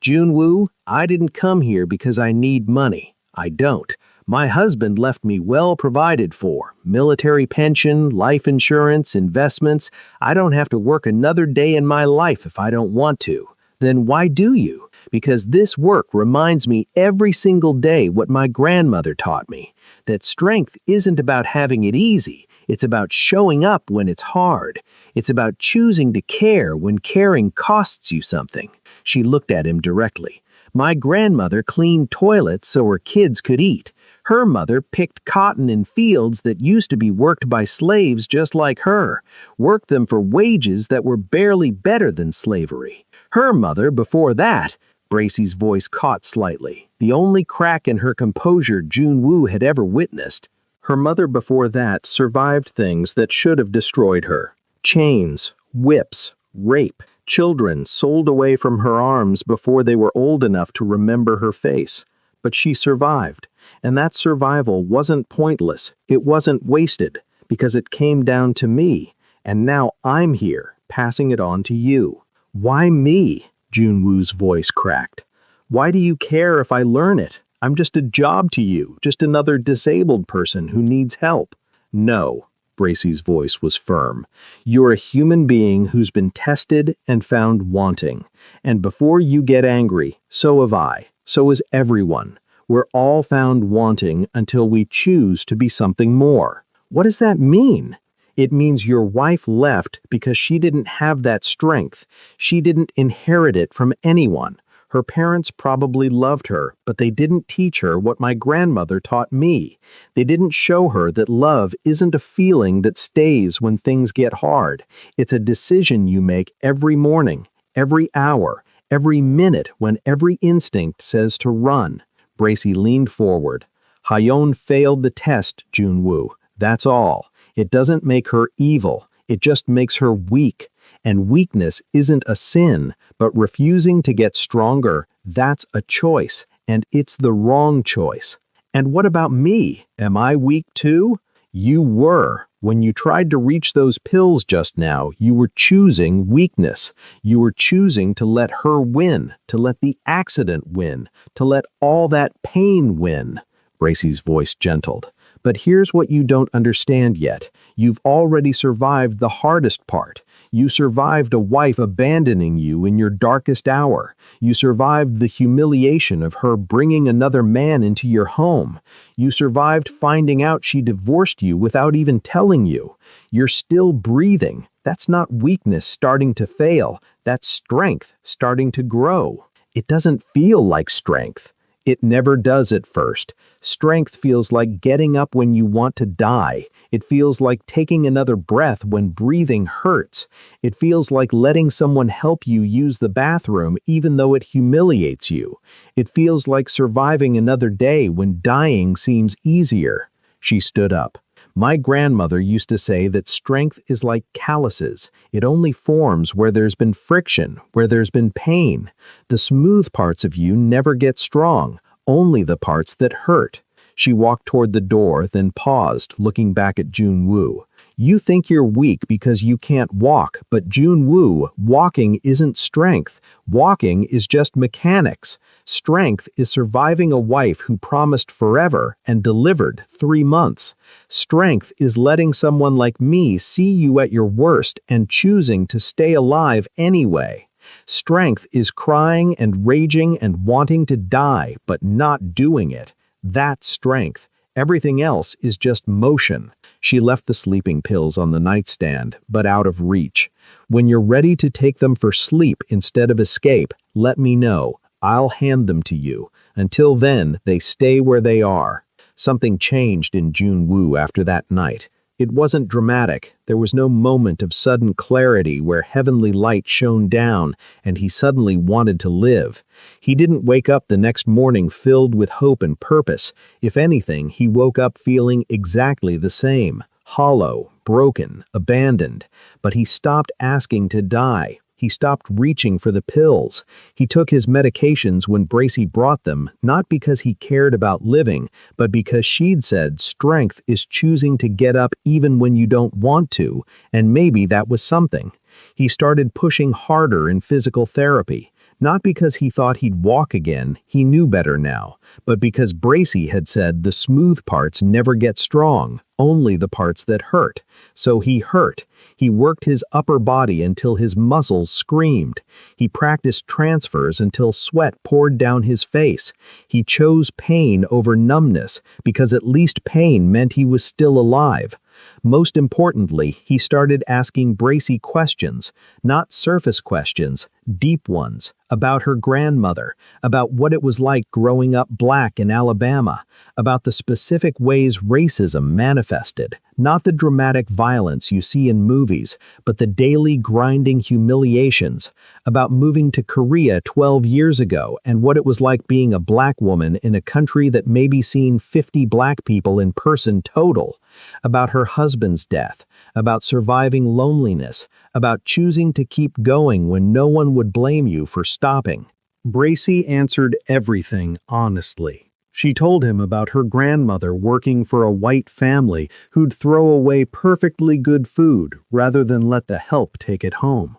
"Junwoo, I didn't come here because I need money. I don't. My husband left me well provided for. Military pension, life insurance, investments. I don't have to work another day in my life if I don't want to. Then why do you? Because this work reminds me every single day what my grandmother taught me. That strength isn't about having it easy. It's about showing up when it's hard. It's about choosing to care when caring costs you something." She looked at him directly. "My grandmother cleaned toilets so her kids could eat. Her mother picked cotton in fields that used to be worked by slaves just like her, worked them for wages that were barely better than slavery. Her mother, before that," Bracy's voice caught slightly, the only crack in her composure Junwoo had ever witnessed. "Her mother before that survived things that should have destroyed her. Chains, whips, rape, children sold away from her arms before they were old enough to remember her face. But she survived, and that survival wasn't pointless, it wasn't wasted, because it came down to me, and now I'm here, passing it on to you." "Why me?" Junwoo's voice cracked. "Why do you care if I learn it? I'm just a job to you, just another disabled person who needs help." "No," Bracy's voice was firm. "You're a human being who's been tested and found wanting. And before you get angry, so have I. So is everyone. We're all found wanting until we choose to be something more. What does that mean? It means your wife left because she didn't have that strength. She didn't inherit it from anyone. Her parents probably loved her, but they didn't teach her what my grandmother taught me. They didn't show her that love isn't a feeling that stays when things get hard. It's a decision you make every morning, every hour, every minute when every instinct says to run. Bracy leaned forward. Hyeon failed the test, Junwoo. That's all. It doesn't make her evil. It just makes her weak. And weakness isn't a sin, but refusing to get stronger, that's a choice, and it's the wrong choice. And what about me? Am I weak too? You were. When you tried to reach those pills just now, you were choosing weakness. You were choosing to let her win, to let the accident win, to let all that pain win. Bracy's voice gentled. But here's what you don't understand yet. You've already survived the hardest part. You survived a wife abandoning you in your darkest hour. You survived the humiliation of her bringing another man into your home. You survived finding out she divorced you without even telling you. You're still breathing. That's not weakness starting to fail. That's strength starting to grow. It doesn't feel like strength. It never does at first. Strength feels like getting up when you want to die. It feels like taking another breath when breathing hurts. It feels like letting someone help you use the bathroom even though it humiliates you. It feels like surviving another day when dying seems easier. She stood up. My grandmother used to say that strength is like calluses. It only forms where there's been friction, where there's been pain. The smooth parts of you never get strong, only the parts that hurt. She walked toward the door, then paused, looking back at Junwoo. You think you're weak because you can't walk, but Junwoo, walking isn't strength. Walking is just mechanics. Strength is surviving a wife who promised forever and delivered 3 months. Strength is letting someone like me see you at your worst and choosing to stay alive anyway. Strength is crying and raging and wanting to die, but not doing it. That's strength. Everything else is just motion. She left the sleeping pills on the nightstand, but out of reach. When you're ready to take them for sleep instead of escape, let me know. I'll hand them to you. Until then, they stay where they are. Something changed in Junwoo after that night. It wasn't dramatic. There was no moment of sudden clarity where heavenly light shone down and he suddenly wanted to live. He didn't wake up the next morning filled with hope and purpose. If anything, he woke up feeling exactly the same. Hollow, broken, abandoned. But he stopped asking to die. He stopped reaching for the pills. He took his medications when Bracy brought them, not because he cared about living, but because she'd said strength is choosing to get up even when you don't want to, and maybe that was something. He started pushing harder in physical therapy. Not because he thought he'd walk again, he knew better now, but because Bracy had said the smooth parts never get strong, only the parts that hurt. So he hurt. He worked his upper body until his muscles screamed. He practiced transfers until sweat poured down his face. He chose pain over numbness because at least pain meant he was still alive. Most importantly, he started asking Bracy questions, not surface questions, deep ones, about her grandmother, about what it was like growing up black in Alabama, about the specific ways racism manifested, not the dramatic violence you see in movies, but the daily grinding humiliations, about moving to Korea 12 years ago and what it was like being a black woman in a country that maybe seen 50 black people in person total, about her husband's death, about surviving loneliness, about choosing to keep going when no one would blame you for stopping. Bracy answered everything honestly. She told him about her grandmother working for a white family who'd throw away perfectly good food rather than let the help take it home.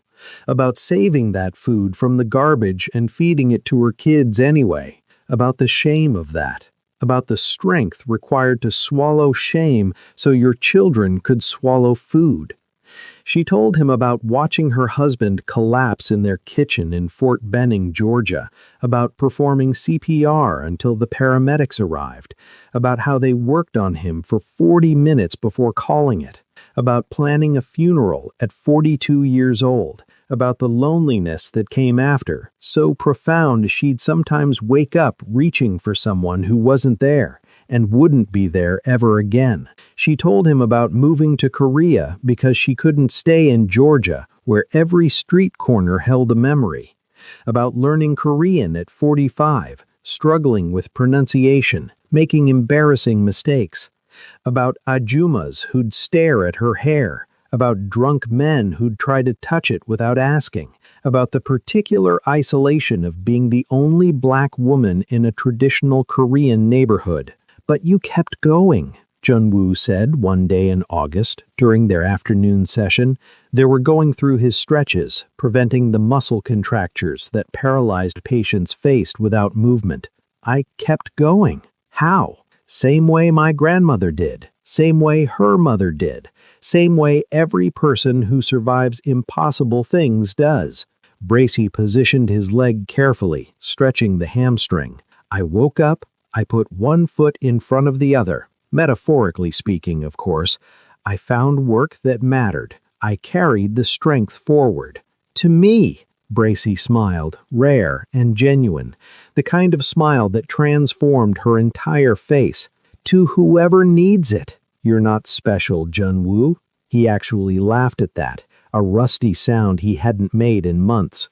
About saving that food from the garbage and feeding it to her kids anyway. About the shame of that. About the strength required to swallow shame so your children could swallow food. She told him about watching her husband collapse in their kitchen in Fort Benning, Georgia, about performing CPR until the paramedics arrived, about how they worked on him for 40 minutes before calling it, about planning a funeral at 42 years old, about the loneliness that came after, so profound she'd sometimes wake up reaching for someone who wasn't there and wouldn't be there ever again. She told him about moving to Korea because she couldn't stay in Georgia, where every street corner held a memory. About learning Korean at 45, struggling with pronunciation, making embarrassing mistakes. About ajumas who'd stare at her hair. About drunk men who'd try to touch it without asking. About the particular isolation of being the only black woman in a traditional Korean neighborhood. "But you kept going," Jun-woo said one day in August during their afternoon session. They were going through his stretches, preventing the muscle contractures that paralyzed patients faced without movement. "I kept going. How? Same way my grandmother did. Same way her mother did. Same way every person who survives impossible things does." Bracy positioned his leg carefully, stretching the hamstring. "I woke up. I put one foot in front of the other. Metaphorically speaking, of course. I found work that mattered. I carried the strength forward. To me," Bracy smiled, rare and genuine, the kind of smile that transformed her entire face. "To whoever needs it. You're not special, Jun-woo." He actually laughed at that, a rusty sound he hadn't made in months.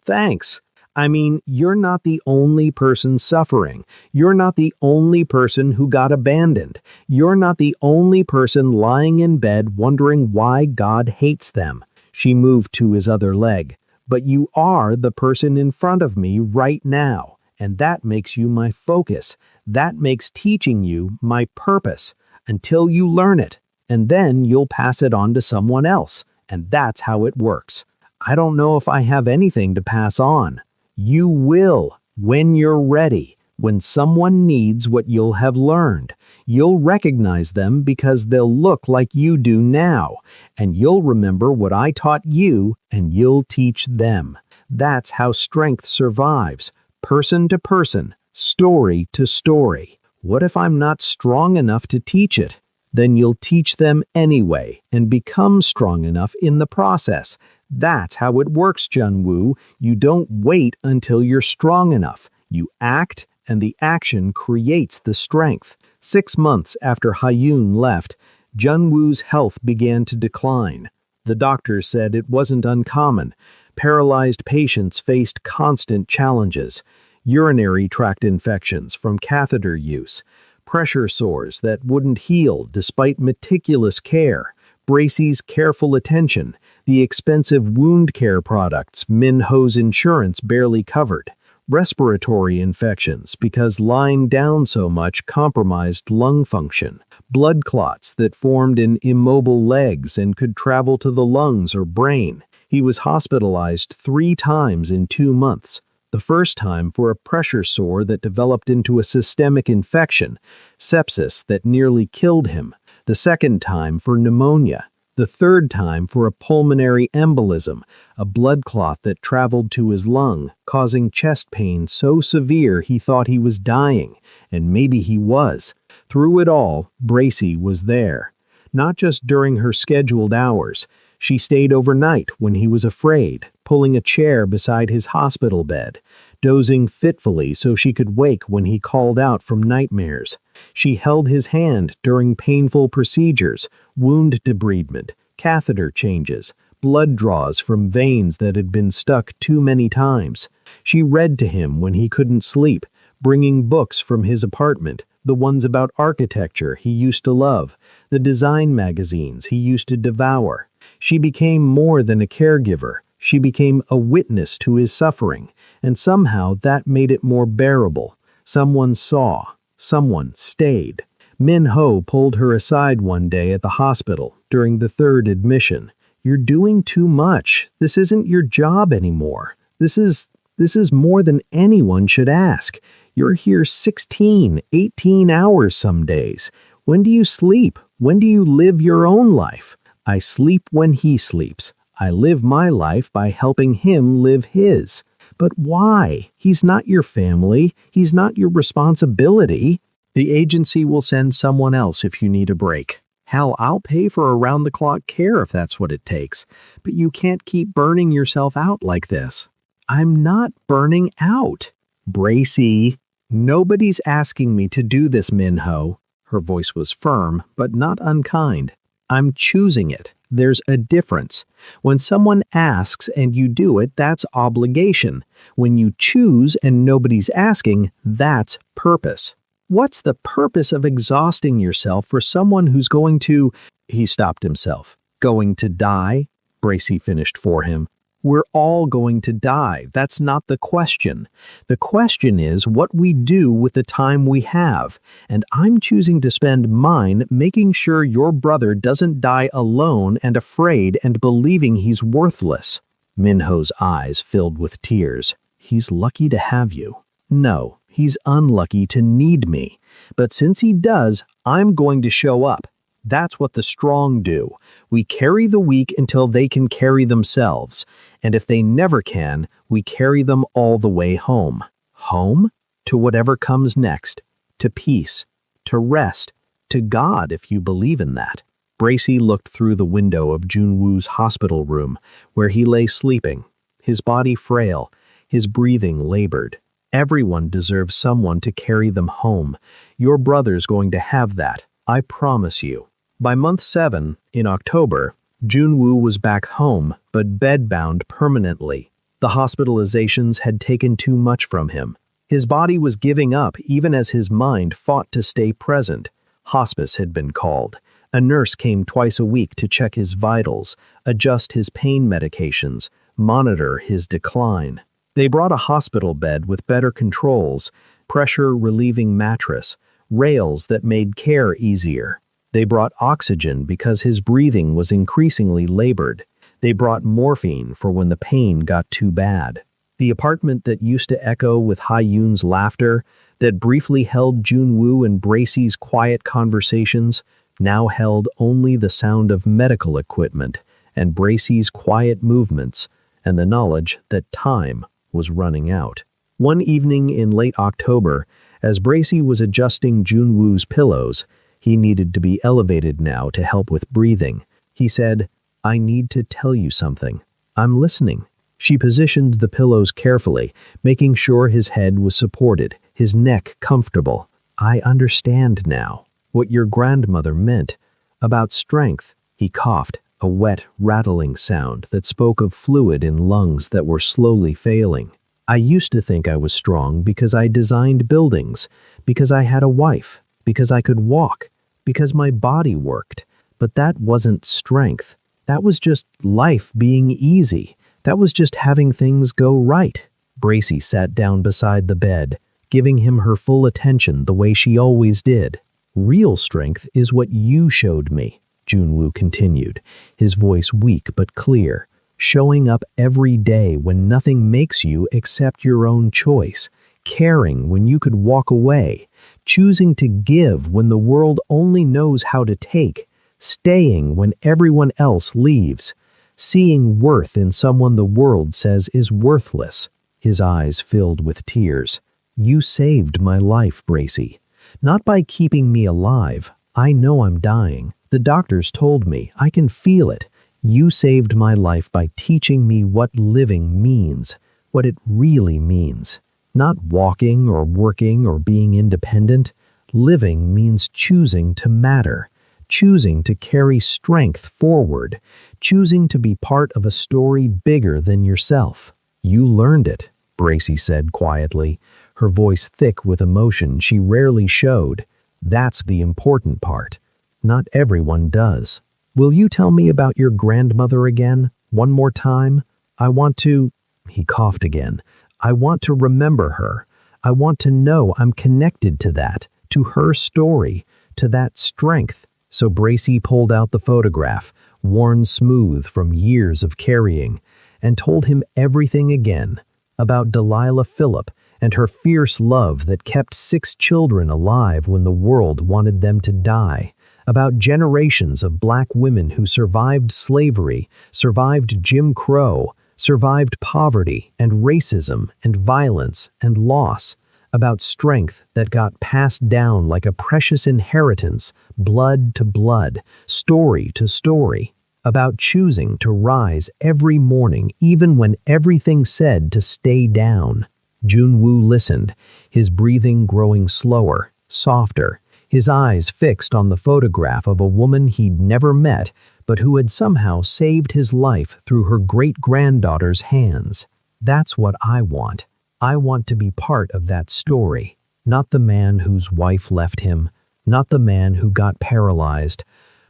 "Thanks. I mean, you're not the only person suffering. You're not the only person who got abandoned. You're not the only person lying in bed wondering why God hates them." She moved to his other leg. "But you are the person in front of me right now, and that makes you my focus. That makes teaching you my purpose, until you learn it, and then you'll pass it on to someone else, and that's how it works. I don't know if I have anything to pass on. You will, when you're ready, when someone needs what you'll have learned. You'll recognize them because they'll look like you do now, and you'll remember what I taught you, and you'll teach them. That's how strength survives, person to person, story to story. What if I'm not strong enough to teach it? Then you'll teach them anyway, and become strong enough in the process. That's how it works, Jun-woo. You don't wait until you're strong enough. You act, and the action creates the strength. 6 months after Hyun left, Jun-woo's health began to decline. The doctors said it wasn't uncommon. Paralyzed patients faced constant challenges. Urinary tract infections from catheter use. Pressure sores that wouldn't heal despite meticulous care. Bracy's careful attention. The expensive wound care products Min-ho's insurance barely covered. Respiratory infections because lying down so much compromised lung function. Blood clots that formed in immobile legs and could travel to the lungs or brain. He was hospitalized 3 times in 2 months. The first time for a pressure sore that developed into a systemic infection, sepsis that nearly killed him. The second time for pneumonia. The third time for a pulmonary embolism, a blood clot that traveled to his lung, causing chest pain so severe he thought he was dying, and maybe he was. Through it all, Bracy was there. Not just during her scheduled hours. She stayed overnight when he was afraid, pulling a chair beside his hospital bed, dozing fitfully so she could wake when he called out from nightmares. She held his hand during painful procedures, wound debridement, catheter changes, blood draws from veins that had been stuck too many times. She read to him when he couldn't sleep, bringing books from his apartment, the ones about architecture he used to love, the design magazines he used to devour. She became more than a caregiver. She became a witness to his suffering, and somehow that made it more bearable. Someone saw. Someone stayed. Min-ho pulled her aside one day at the hospital during the 3rd admission. "You're doing too much. This isn't your job anymore. This is more than anyone should ask. You're here 16, 18 hours some days. When do you sleep? When do you live your own life? I sleep when he sleeps. I live my life by helping him live his. But why? He's not your family. He's not your responsibility. The agency will send someone else if you need a break. Hell, I'll pay for around-the-clock care if that's what it takes. But you can't keep burning yourself out like this. I'm not burning out. Bracy, nobody's asking me to do this, Minho. Her voice was firm, but not unkind. I'm choosing it. There's a difference. When someone asks and you do it, that's obligation. When you choose and nobody's asking, that's purpose. What's the purpose of exhausting yourself for someone who's going to... He stopped himself. Going to die? Bracy finished for him. We're all going to die. That's not the question. The question is what we do with the time we have. And I'm choosing to spend mine making sure your brother doesn't die alone and afraid and believing he's worthless. Minho's eyes filled with tears. He's lucky to have you. No, he's unlucky to need me. But since he does, I'm going to show up. That's what the strong do. We carry the weak until they can carry themselves. And if they never can, we carry them all the way home. Home? To whatever comes next. To peace. To rest. To God, if you believe in that. Bracy looked through the window of Junwoo's hospital room, where he lay sleeping, his body frail, his breathing labored. Everyone deserves someone to carry them home. Your brother's going to have that. I promise you. By month 7, in October, Junwoo was back home, but bedbound permanently. The hospitalizations had taken too much from him. His body was giving up even as his mind fought to stay present. Hospice had been called. A nurse came twice a week to check his vitals, adjust his pain medications, monitor his decline. They brought a hospital bed with better controls, pressure-relieving mattress, rails that made care easier. They brought oxygen because his breathing was increasingly labored. They brought morphine for when the pain got too bad. The apartment that used to echo with Ha-Yoon's laughter, that briefly held Junwoo and Bracy's quiet conversations, now held only the sound of medical equipment and Bracy's quiet movements and the knowledge that time was running out. One evening in late October, as Bracy was adjusting Junwoo's pillows, he needed to be elevated now to help with breathing. He said, I need to tell you something. I'm listening. She positioned the pillows carefully, making sure his head was supported, his neck comfortable. I understand now what your grandmother meant about strength. He coughed, a wet, rattling sound that spoke of fluid in lungs that were slowly failing. I used to think I was strong because I designed buildings, because I had a wife, because I could walk, because my body worked. But that wasn't strength. That was just life being easy. That was just having things go right. Bracy sat down beside the bed, giving him her full attention the way she always did. Real strength is what you showed me, Junwoo continued, his voice weak but clear. Showing up every day when nothing makes you except your own choice. Caring when you could walk away. Choosing to give when the world only knows how to take. Staying when everyone else leaves. Seeing worth in someone the world says is worthless. His eyes filled with tears. You saved my life, Bracy. Not by keeping me alive. I know I'm dying. The doctors told me. I can feel it. You saved my life by teaching me what living means. What it really means. Not walking or working or being independent. Living means choosing to matter, choosing to carry strength forward, choosing to be part of a story bigger than yourself. You learned it, Bracy said quietly, her voice thick with emotion she rarely showed. That's the important part. Not everyone does. Will you tell me about your grandmother again, one more time? I want to... He coughed again. I want to remember her. I want to know I'm connected to that, to her story, to that strength. So Bracy pulled out the photograph, worn smooth from years of carrying, and told him everything again about Delilah Phillip and her fierce love that kept 6 children alive when the world wanted them to die, about generations of black women who survived slavery, survived Jim Crow, survived poverty and racism and violence and loss, about strength that got passed down like a precious inheritance, blood to blood, story to story, about choosing to rise every morning even when everything said to stay down. Junwoo listened, his breathing growing slower, softer, his eyes fixed on the photograph of a woman he'd never met but who had somehow saved his life through her great-granddaughter's hands. That's what I want. I want to be part of that story, not the man whose wife left him, not the man who got paralyzed,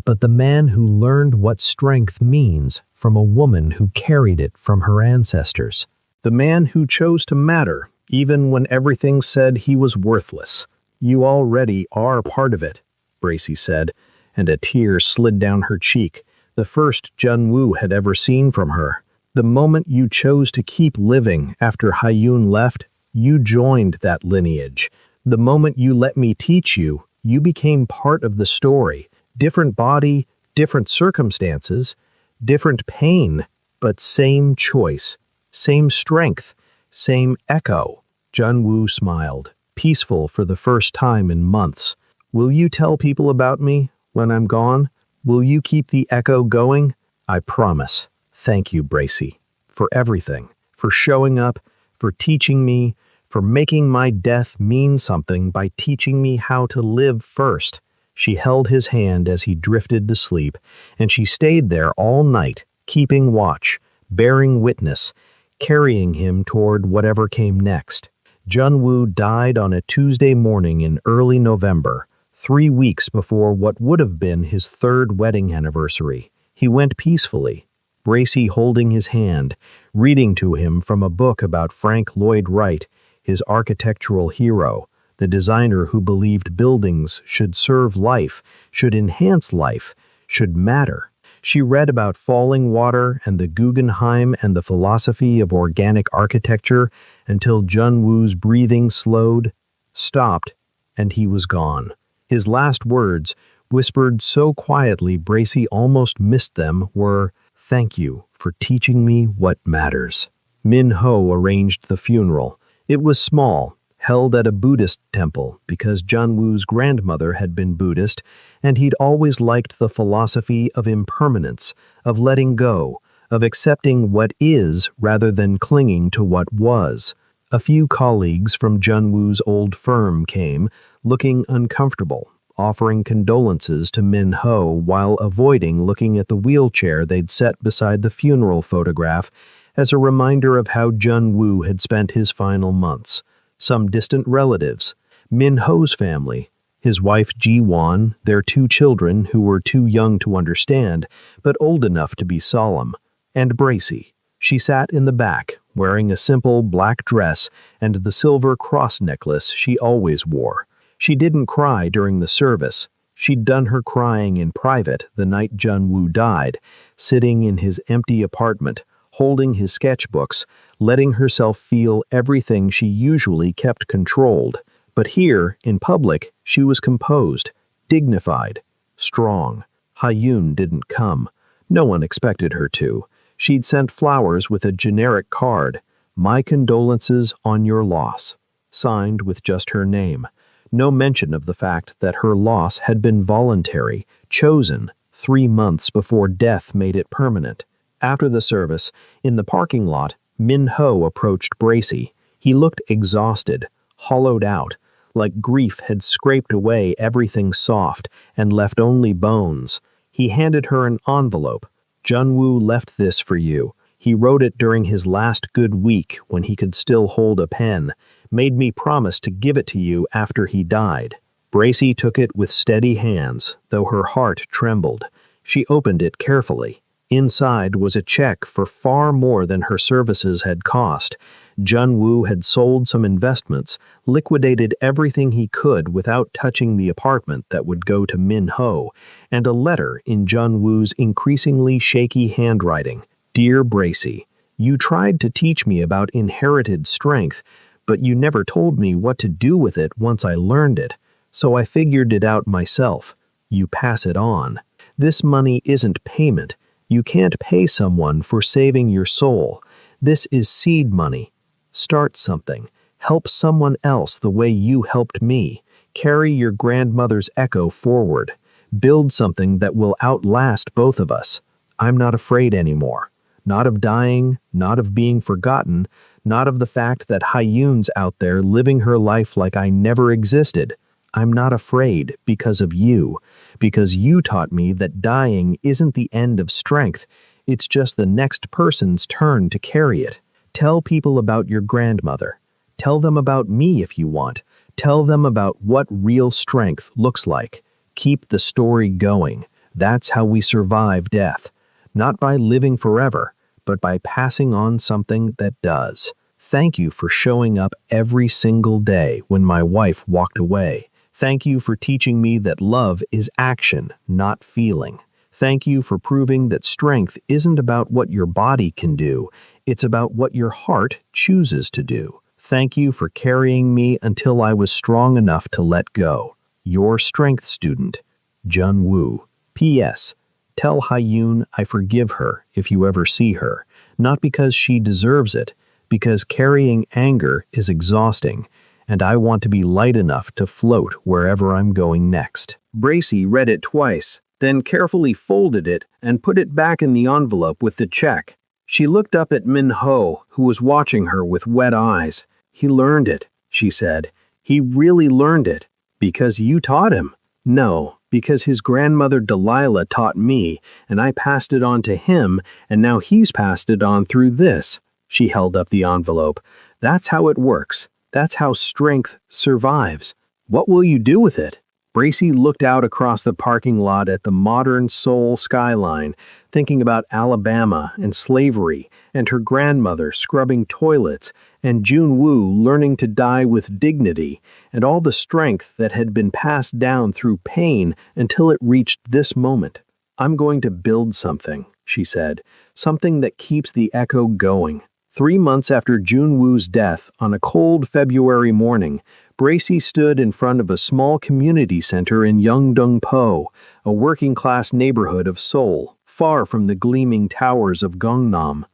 but the man who learned what strength means from a woman who carried it from her ancestors. The man who chose to matter, even when everything said he was worthless. You already are part of it, Bracy said, and a tear slid down her cheek, the first Junwoo had ever seen from her. The moment you chose to keep living after Hyun left, you joined that lineage. The moment you let me teach you, you became part of the story. Different body, different circumstances, different pain, but same choice, same strength, same echo. Junwoo smiled, peaceful for the first time in months. Will you tell people about me when I'm gone? Will you keep the echo going? I promise. Thank you, Bracy, for everything, for showing up, for teaching me, for making my death mean something by teaching me how to live first. She held his hand as he drifted to sleep, and she stayed there all night, keeping watch, bearing witness, carrying him toward whatever came next. Junwoo died on a Tuesday morning in early November, 3 weeks before what would have been his third wedding anniversary. He went peacefully, Bracy holding his hand, reading to him from a book about Frank Lloyd Wright, his architectural hero, the designer who believed buildings should serve life, should enhance life, should matter. She read about falling water and the Guggenheim and the philosophy of organic architecture until Junwoo's breathing slowed, stopped, and he was gone. His last words, whispered so quietly Bracy almost missed them, were, "Thank you for teaching me what matters." Min Ho arranged the funeral. It was small, held at a Buddhist temple because Junwoo's grandmother had been Buddhist, and he'd always liked the philosophy of impermanence, of letting go, of accepting what is rather than clinging to what was. A few colleagues from Junwoo's old firm came, looking uncomfortable, offering condolences to Min Ho while avoiding looking at the wheelchair they'd set beside the funeral photograph as a reminder of how Junwoo had spent his final months. Some distant relatives, Min Ho's family, his wife Ji-won, their 2 children who were too young to understand but old enough to be solemn, and Bracy. She sat in the back, wearing a simple black dress and the silver cross necklace she always wore. She didn't cry during the service. She'd done her crying in private the night Junwoo died, sitting in his empty apartment, holding his sketchbooks, letting herself feel everything she usually kept controlled. But here, in public, she was composed, dignified, strong. Hyun didn't come. No one expected her to. She'd sent flowers with a generic card, "My condolences on your loss," signed with just her name. No mention of the fact that her loss had been voluntary, chosen, 3 months before death made it permanent. After the service, in the parking lot, Min Ho approached Bracy. He looked exhausted, hollowed out, like grief had scraped away everything soft and left only bones. He handed her an envelope. "Junwoo left this for you. He wrote it during his last good week when he could still hold a pen, made me promise to give it to you after he died." Bracy took it with steady hands, though her heart trembled. She opened it carefully. Inside was a check for far more than her services had cost. Junwoo had sold some investments, liquidated everything he could without touching the apartment that would go to Min Ho, and a letter in Junwoo's increasingly shaky handwriting. "Dear Bracy, you tried to teach me about inherited strength, but you never told me what to do with it once I learned it, so I figured it out myself. you pass it on. This money isn't payment. You can't pay someone for saving your soul. This is seed money. Start something. Help someone else the way you helped me. Carry your grandmother's echo forward. Build something that will outlast both of us. I'm not afraid anymore. Not of dying, not of being forgotten, not of the fact that Hyun's out there living her life like I never existed. I'm not afraid because of you, because you taught me that dying isn't the end of strength. It's just the next person's turn to carry it. Tell people about your grandmother. Tell them about me if you want. Tell them about what real strength looks like. Keep the story going. That's how we survive death. Not by living forever, but by passing on something that does. Thank you for showing up every single day when my wife walked away. Thank you for teaching me that love is action, not feeling. Thank you for proving that strength isn't about what your body can do, it's about what your heart chooses to do. Thank you for carrying me until I was strong enough to let go. Your strength student, Jun Woo. P.S. Tell Hyun I forgive her if you ever see her, not because she deserves it, because carrying anger is exhausting, and I want to be light enough to float wherever I'm going next. Bracy read it twice, then carefully folded it and put it back in the envelope with the check. She looked up at Min Ho, who was watching her with wet eyes. He learned it, she said. He really learned it. Because you taught him. No, because his grandmother Delilah taught me, and I passed it on to him, and now he's passed it on through this. She held up the envelope. That's how it works. That's how strength survives. What will you do with it? Bracy looked out across the parking lot at the modern Seoul skyline, thinking about Alabama and slavery, and her grandmother scrubbing toilets, and Jun Woo learning to die with dignity, and all the strength that had been passed down through pain until it reached this moment. I'm going to build something, she said, something that keeps the echo going. 3 months after Jun Woo's death, on a cold February morning, Bracy stood in front of a small community center in Yeongdeung-po, a working-class neighborhood of Seoul, far from the gleaming towers of Gangnam.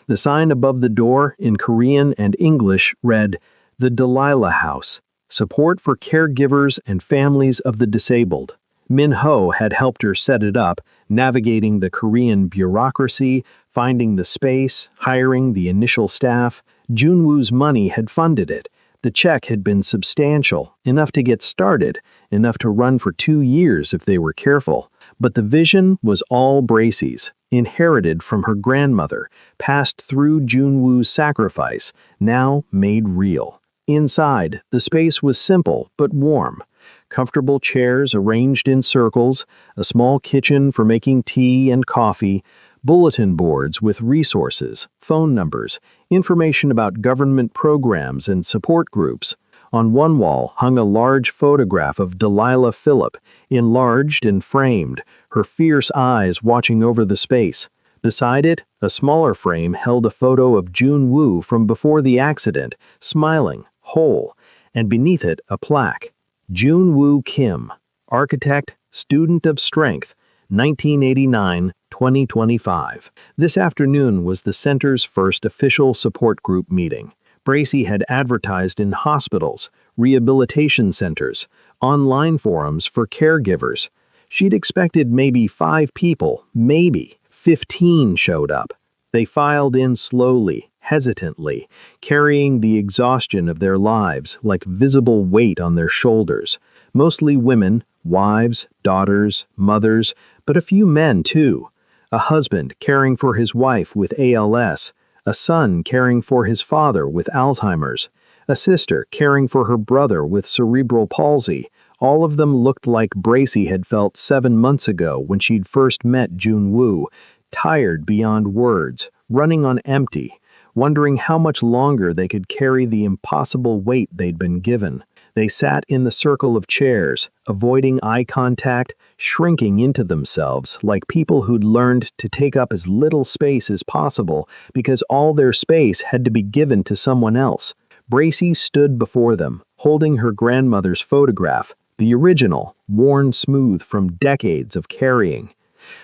The sign above the door, in Korean and English, read, "The Delilah House, Support for Caregivers and Families of the Disabled." Min Ho had helped her set it up, navigating the Korean bureaucracy, finding the space, hiring the initial staff. Jun Woo's money had funded it. The check had been substantial, enough to get started, enough to run for 2 years if they were careful. But the vision was all Bracy's, inherited from her grandmother, passed through Jun Woo's sacrifice, now made real. Inside, the space was simple but warm. Comfortable chairs arranged in circles, a small kitchen for making tea and coffee, bulletin boards with resources, phone numbers, information about government programs and support groups. On one wall hung a large photograph of Delilah Phillip, enlarged and framed, her fierce eyes watching over the space. Beside it, a smaller frame held a photo of Jun Woo from before the accident, smiling, whole, and beneath it a plaque. Jun Woo Kim, architect, student of strength, 1989-2025. This afternoon was the center's first official support group meeting. Bracy had advertised in hospitals, rehabilitation centers, online forums for caregivers. She'd expected maybe 5 people, maybe 15 showed up. They filed in slowly, hesitantly, carrying the exhaustion of their lives like visible weight on their shoulders. Mostly women, wives, daughters, mothers, but a few men too. A husband caring for his wife with ALS, a son caring for his father with Alzheimer's, a sister caring for her brother with cerebral palsy. All of them looked like Bracy had felt 7 months ago when she'd first met Jun Woo, tired beyond words, running on empty, wondering how much longer they could carry the impossible weight they'd been given. They sat in the circle of chairs, avoiding eye contact, shrinking into themselves like people who'd learned to take up as little space as possible because all their space had to be given to someone else. Bracy stood before them, holding her grandmother's photograph, the original, worn smooth from decades of carrying.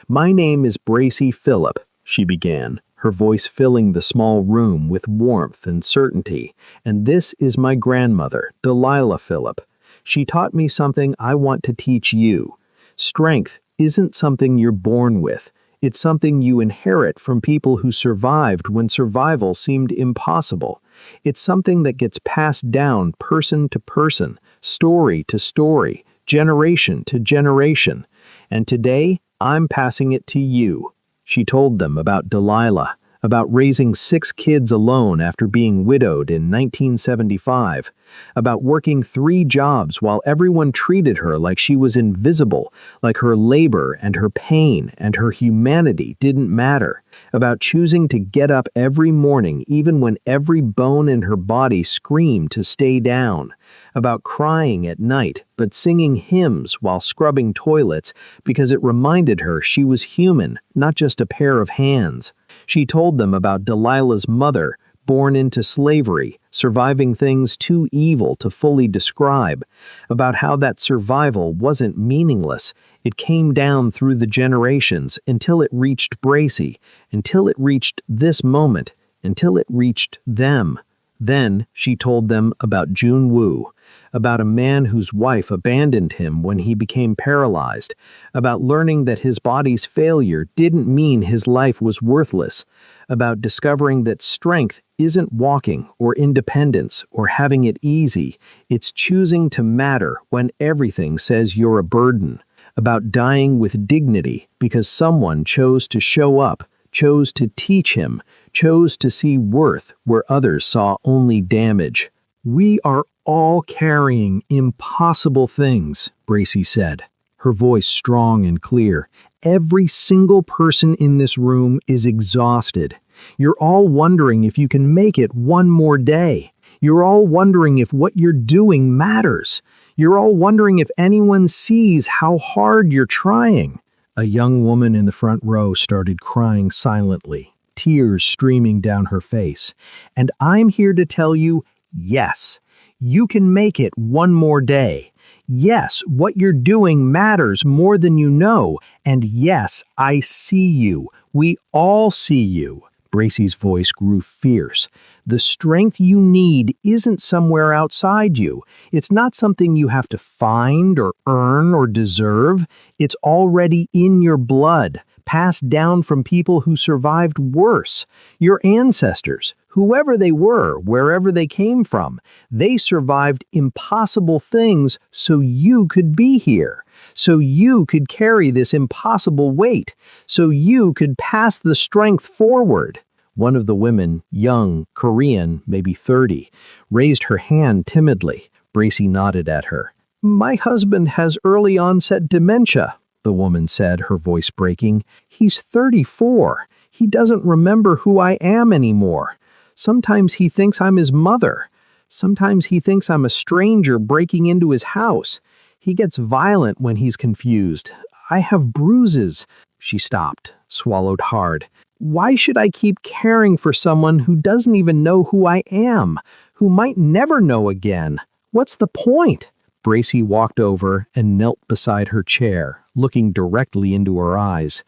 "My name is Bracy Phillip," she began, her voice filling the small room with warmth and certainty, "and this is my grandmother, Delilah Phillip. She taught me something I want to teach you. Strength isn't something you're born with. It's something you inherit from people who survived when survival seemed impossible. It's something that gets passed down person to person, story to story, generation to generation. And today, I'm passing it to you." She told them about Delilah, about raising 6 kids alone after being widowed in 1975, about working 3 jobs while everyone treated her like she was invisible, like her labor and her pain and her humanity didn't matter, about choosing to get up every morning even when every bone in her body screamed to stay down, about crying at night but singing hymns while scrubbing toilets because it reminded her she was human, not just a pair of hands. She told them about Delilah's mother, born into slavery, surviving things too evil to fully describe, about how that survival wasn't meaningless. It came down through the generations until it reached Bracy, until it reached this moment, until it reached them. Then she told them about June Woo, about a man whose wife abandoned him when he became paralyzed, about learning that his body's failure didn't mean his life was worthless, about discovering that strength isn't walking or independence or having it easy, it's choosing to matter when everything says you're a burden, about dying with dignity because someone chose to show up, chose to teach him, chose to see worth where others saw only damage. "We are all carrying impossible things," Bracy said, her voice strong and clear. "Every single person in this room is exhausted. You're all wondering if you can make it one more day. You're all wondering if what you're doing matters. You're all wondering if anyone sees how hard you're trying." A young woman in the front row started crying silently, tears streaming down her face. "And I'm here to tell you, yes, you can make it one more day. Yes, what you're doing matters more than you know. And yes, I see you. We all see you." Bracy's voice grew fierce. "The strength you need isn't somewhere outside you. It's not something you have to find or earn or deserve. It's already in your blood, passed down from people who survived worse. Your ancestors, whoever they were, wherever they came from, they survived impossible things so you could be here, so you could carry this impossible weight, so you could pass the strength forward." One of the women, young, Korean, maybe 30, raised her hand timidly. Bracy nodded at her. "My husband has early onset dementia," the woman said, her voice breaking. "He's 34. He doesn't remember who I am anymore. Sometimes he thinks I'm his mother. Sometimes he thinks I'm a stranger breaking into his house. He gets violent when he's confused. I have bruises." She stopped, swallowed hard. "Why should I keep caring for someone who doesn't even know who I am, who might never know again? What's the point?" Bracy walked over and knelt beside her chair, looking directly into her eyes.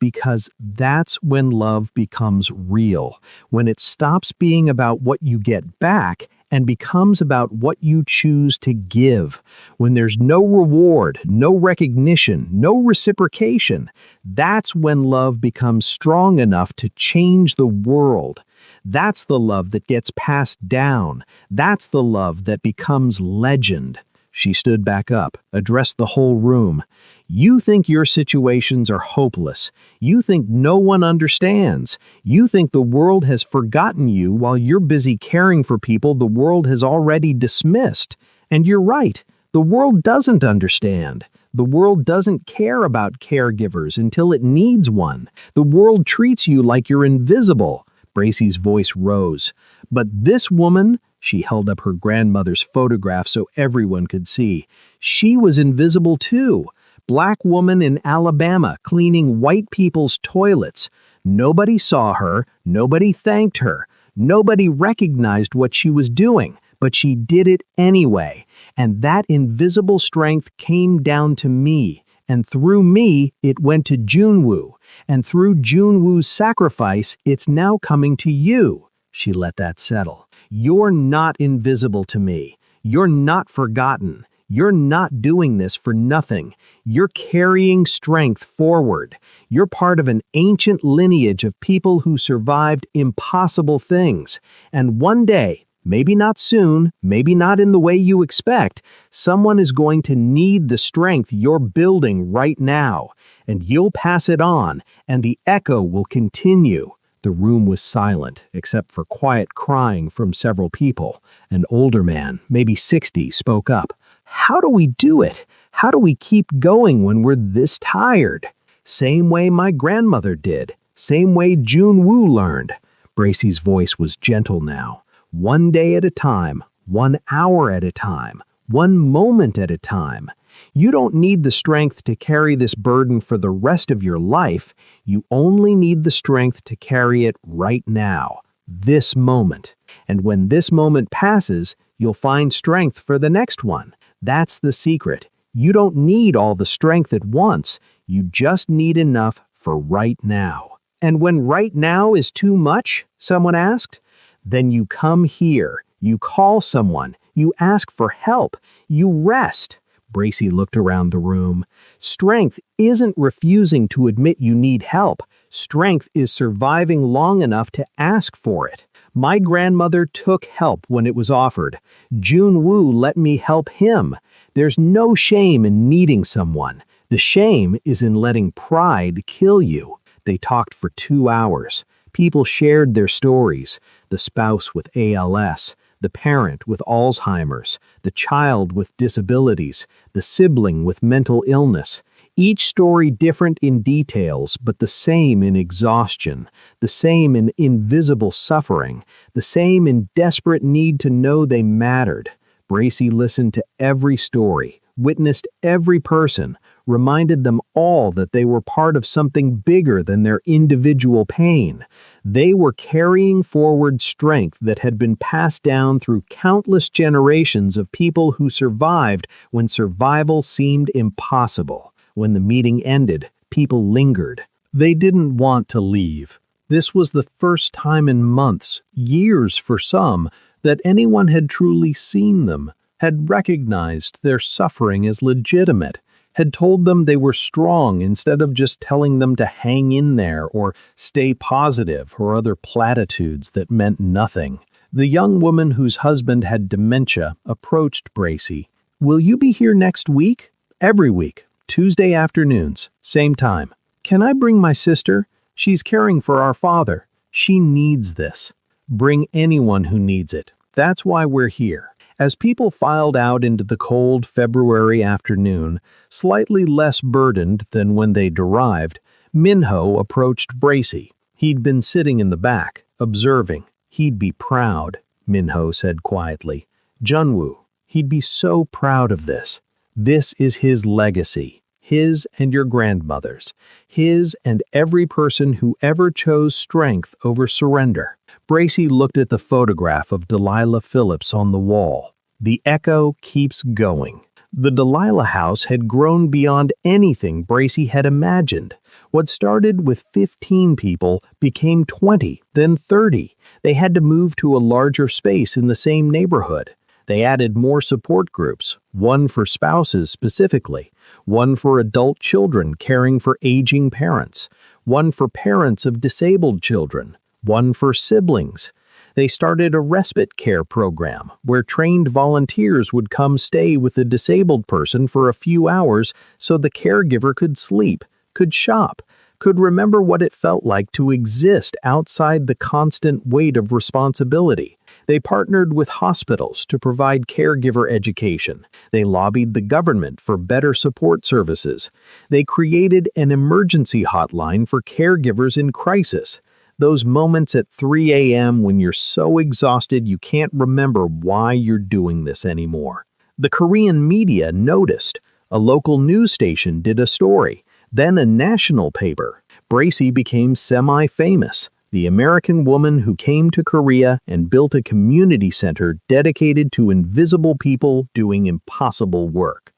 "Because that's when love becomes real, when it stops being about what you get back and becomes about what you choose to give. When there's no reward, no recognition, no reciprocation, that's when love becomes strong enough to change the world. That's the love that gets passed down. That's the love that becomes legend." She stood back up, addressed the whole room. "You think your situations are hopeless. You think no one understands. You think the world has forgotten you while you're busy caring for people the world has already dismissed. And you're right. The world doesn't understand. The world doesn't care about caregivers until it needs one. The world treats you like you're invisible." Bracy's voice rose. "But this woman," she held up her grandmother's photograph so everyone could see, "she was invisible too. Black woman in Alabama cleaning white people's toilets. Nobody saw her, nobody thanked her, nobody recognized what she was doing. But she did it anyway, and that invisible strength came down to me. And through me, it went to Junwoo. And through Junwoo's sacrifice, it's now coming to you. She let that settle. You're not invisible to me. You're not forgotten. You're not doing this for nothing. You're carrying strength forward. You're part of an ancient lineage of people who survived impossible things. And one day, maybe not soon, maybe not in the way you expect, someone is going to need the strength you're building right now. And you'll pass it on, and the echo will continue. The room was silent, except for quiet crying from several people. An older man, maybe 60, spoke up. How do we do it? How do we keep going when we're this tired? Same way my grandmother did. Same way Junwoo learned. Bracey's voice was gentle now. One day at a time, 1 hour at a time, one moment at a time. You don't need the strength to carry this burden for the rest of your life. You only need the strength to carry it right now, this moment. And when this moment passes, you'll find strength for the next one. That's the secret. You don't need all the strength at once. You just need enough for right now. And when right now is too much, someone asked, then you come here, you call someone, you ask for help, you rest. Bracey looked around the room. Strength isn't refusing to admit you need help. Strength is surviving long enough to ask for it. My grandmother took help when it was offered. Junwoo let me help him. There's no shame in needing someone. The shame is in letting pride kill you. They talked for 2 hours. People shared their stories. The spouse with ALS, the parent with Alzheimer's, the child with disabilities, the sibling with mental illness. Each story different in details, but the same in exhaustion, the same in invisible suffering, the same in desperate need to know they mattered. Bracey listened to every story, witnessed every person, reminded them all that they were part of something bigger than their individual pain. They were carrying forward strength that had been passed down through countless generations of people who survived when survival seemed impossible. When the meeting ended, people lingered. They didn't want to leave. This was the first time in months, years for some, that anyone had truly seen them, had recognized their suffering as legitimate, had told them they were strong instead of just telling them to hang in there or stay positive or other platitudes that meant nothing. The young woman whose husband had dementia approached Bracey. "Will you be here next week?" "Every week. Tuesday afternoons, same time." "Can I bring my sister? She's caring for our father. She needs this." "Bring anyone who needs it. That's why we're here." As people filed out into the cold February afternoon, slightly less burdened than when they'd arrived, Minho approached Bracey. He'd been sitting in the back, observing. He'd be proud, Minho said quietly. Junwoo, he'd be so proud of this. This is his legacy, his and your grandmother's, his and every person who ever chose strength over surrender. Bracey looked at the photograph of Delilah Phillips on the wall. The echo keeps going. The Delilah house had grown beyond anything Bracey had imagined. What started with 15 people became 20, then 30. They had to move to a larger space in the same neighborhood. They added more support groups, one for spouses specifically, one for adult children caring for aging parents, one for parents of disabled children, one for siblings. They started a respite care program where trained volunteers would come stay with the disabled person for a few hours so the caregiver could sleep, could shop, could remember what it felt like to exist outside the constant weight of responsibility. They partnered with hospitals to provide caregiver education. They lobbied the government for better support services. They created an emergency hotline for caregivers in crisis. Those moments at 3 a.m. when you're so exhausted you can't remember why you're doing this anymore. The Korean media noticed. A local news station did a story, then a national paper. Bracey became semi-famous. the American woman who came to Korea and built a community center dedicated to invisible people doing impossible work.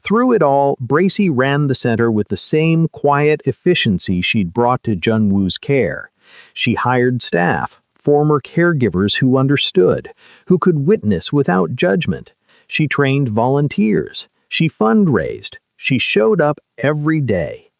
Through it all, Bracy ran the center with the same quiet efficiency she'd brought to Junwoo's care. She hired staff, former caregivers who understood, who could witness without judgment. She trained volunteers. She fundraised. She showed up every day.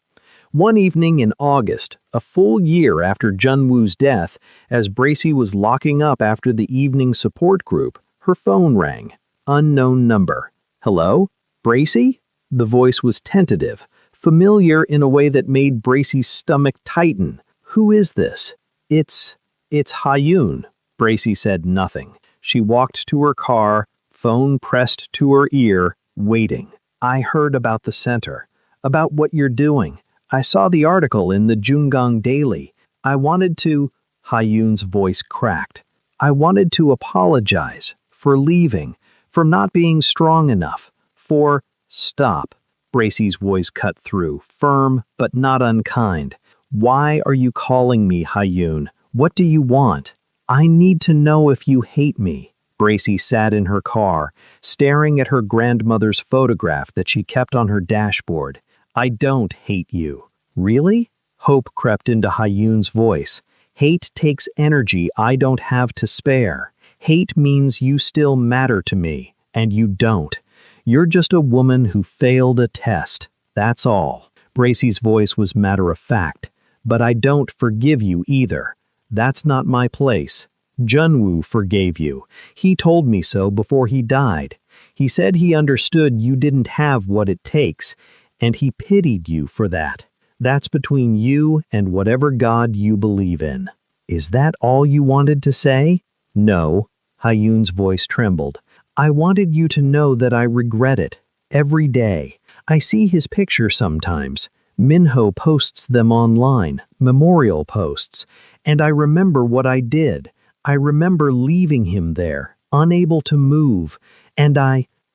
One evening in August, a full year after Junwoo's death, as Bracy was locking up after the evening support group, her phone rang. Unknown number. Hello? Bracy? The voice was tentative, familiar in a way that made Bracy's stomach tighten. Who is this? It's Ha-yoon. Bracy said nothing. She walked to her car, phone pressed to her ear, waiting. I heard about the center, about what you're doing. I saw the article in the Jungang Daily. I wanted to... Ha-yoon's voice cracked. I wanted to apologize for leaving, for not being strong enough, for... Stop. Bracy's voice cut through, firm but not unkind. Why are you calling me, Ha-yoon? What do you want? I need to know if you hate me. Bracy sat in her car, staring at her grandmother's photograph that she kept on her dashboard. I don't hate you. Really? Hope crept into Ha-yoon's voice. Hate takes energy I don't have to spare. Hate means you still matter to me, and you don't. You're just a woman who failed a test. That's all. Bracy's voice was matter-of-fact. But I don't forgive you either. That's not my place. Junwoo forgave you. He told me so before he died. He said he understood you didn't have what it takes, and he pitied you for that. That's between you and whatever God you believe in. Is that all you wanted to say? No. Ha-yoon's voice trembled. I wanted you to know that I regret it. Every day. I see his picture sometimes. Minho posts them online, memorial posts, and I remember what I did. I remember leaving him there, unable to move, and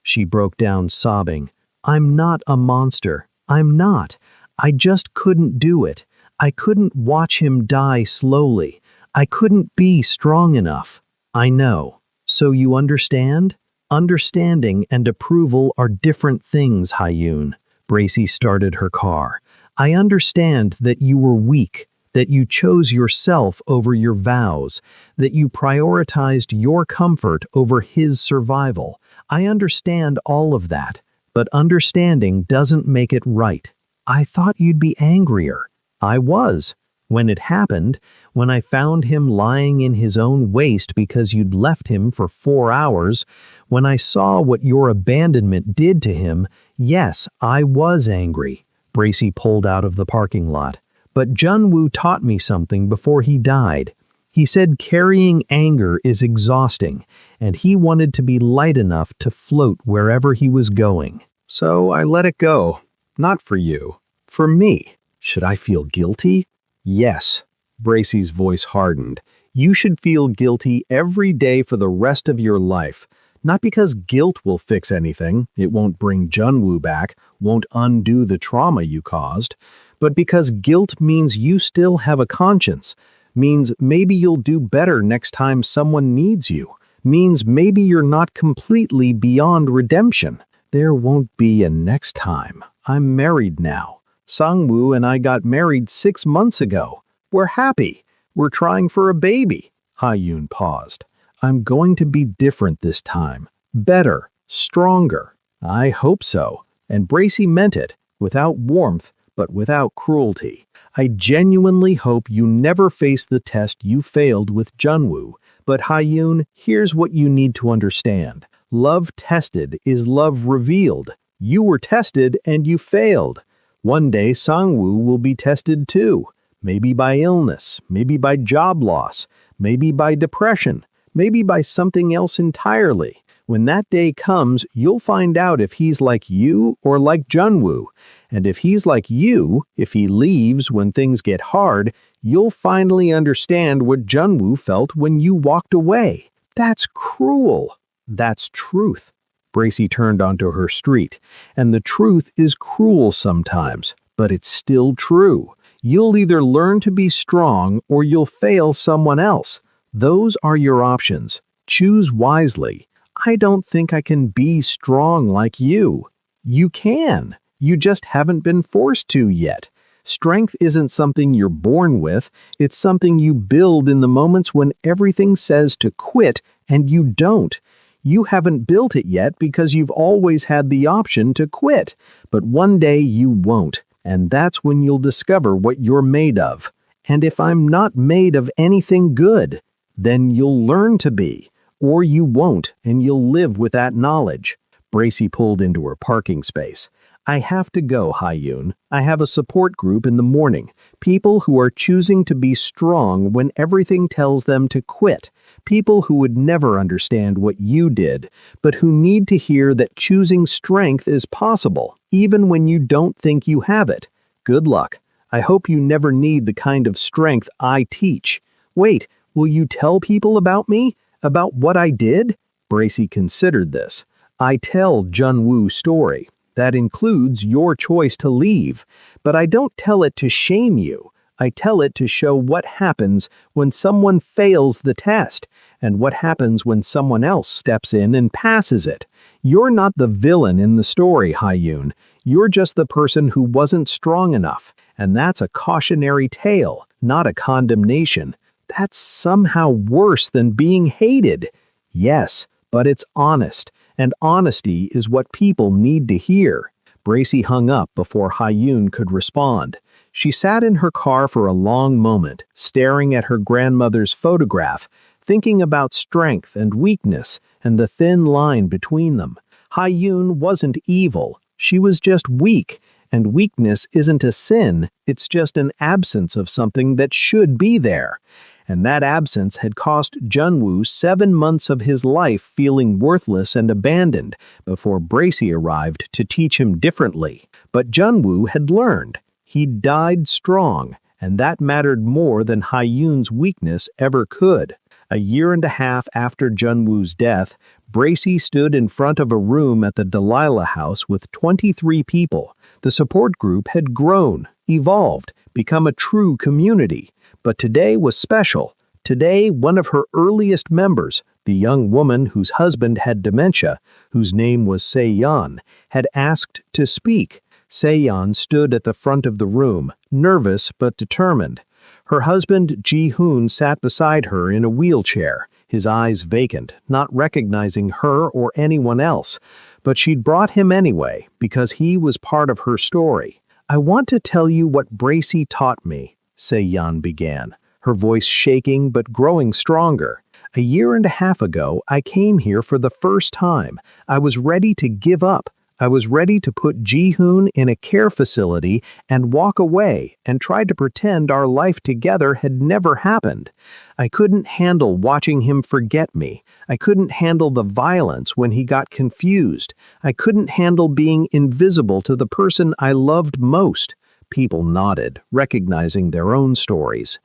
she broke down sobbing. I'm not a monster. I'm not. I just couldn't do it. I couldn't watch him die slowly. I couldn't be strong enough. I know. So you understand? Understanding and approval are different things, Ha-yoon. Bracy started her car. I understand that you were weak, that you chose yourself over your vows, that you prioritized your comfort over his survival. I understand all of that, but understanding doesn't make it right. I thought you'd be angrier. I was. When it happened, when I found him lying in his own waste because you'd left him for 4 hours, when I saw what your abandonment did to him, yes, I was angry. Bracy pulled out of the parking lot. But Junwoo taught me something before he died. He said carrying anger is exhausting, and he wanted to be light enough to float wherever he was going. So I let it go. Not for you. For me. Should I feel guilty? Yes. Bracy's voice hardened. You should feel guilty every day for the rest of your life. Not because guilt will fix anything, it won't bring Junwoo back, won't undo the trauma you caused, but because guilt means you still have a conscience, means maybe you'll do better next time someone needs you, means maybe you're not completely beyond redemption. There won't be a next time. I'm married now. Sangwoo and I got married 6 months ago. We're happy. We're trying for a baby. Ha-yoon paused. I'm going to be different this time. Better. Stronger. I hope so. And Bracy meant it, without warmth, but without cruelty. I genuinely hope you never face the test you failed with Junwoo. But Ha-yoon, here's what you need to understand. Love tested is love revealed. You were tested and you failed. One day Sangwoo will be tested too. Maybe by illness, maybe by job loss, maybe by depression, maybe by something else entirely. When that day comes, you'll find out if he's like you or like Junwoo. And if he's like you, if he leaves when things get hard, you'll finally understand what Junwoo felt when you walked away. That's cruel. That's truth. Bracy turned onto her street. And the truth is cruel sometimes, but it's still true. You'll either learn to be strong or you'll fail someone else. Those are your options. Choose wisely. I don't think I can be strong like you. You can. You just haven't been forced to yet. Strength isn't something you're born with, it's something you build in the moments when everything says to quit and you don't. You haven't built it yet because you've always had the option to quit, but one day you won't, and that's when you'll discover what you're made of. And if I'm not made of anything good, then you'll learn to be, or you won't, and you'll live with that knowledge. Bracy pulled into her parking space. I have to go, Hyun. I have a support group in the morning. People who are choosing to be strong when everything tells them to quit. People who would never understand what you did, but who need to hear that choosing strength is possible, even when you don't think you have it. Good luck. I hope you never need the kind of strength I teach. Wait, will you tell people about me? About what I did? Bracy considered this. I tell Junwoo's story. That includes your choice to leave. But I don't tell it to shame you. I tell it to show what happens when someone fails the test, and what happens when someone else steps in and passes it. You're not the villain in the story, Hyun. You're just the person who wasn't strong enough, and that's a cautionary tale, not a condemnation. That's somehow worse than being hated. Yes, but it's honest. And honesty is what people need to hear. Bracy hung up before Hyun could respond. She sat in her car for a long moment, staring at her grandmother's photograph, thinking about strength and weakness and the thin line between them. Hyun wasn't evil. She was just weak, and weakness isn't a sin, it's just an absence of something that should be there. And that absence had cost Junwoo 7 months of his life feeling worthless and abandoned before Bracy arrived to teach him differently. But Junwoo had learned. He died strong, and that mattered more than Hyun's weakness ever could. A year and a half after Junwoo's death, Bracy stood in front of a room at the Delilah house with 23 people. The support group had grown, evolved, become a true community. But today was special. Today, one of her earliest members, the young woman whose husband had dementia, whose name was Se-yeon, had asked to speak. Se-yeon stood at the front of the room, nervous but determined. Her husband, Ji-hoon, sat beside her in a wheelchair, his eyes vacant, not recognizing her or anyone else. But she'd brought him anyway, because he was part of her story. I want to tell you what Bracy taught me, Se-yeon began, her voice shaking but growing stronger. A year and a half ago, I came here for the first time. I was ready to give up. I was ready to put Ji-hoon in a care facility and walk away and try to pretend our life together had never happened. I couldn't handle watching him forget me. I couldn't handle the violence when he got confused. I couldn't handle being invisible to the person I loved most. People nodded, recognizing their own stories.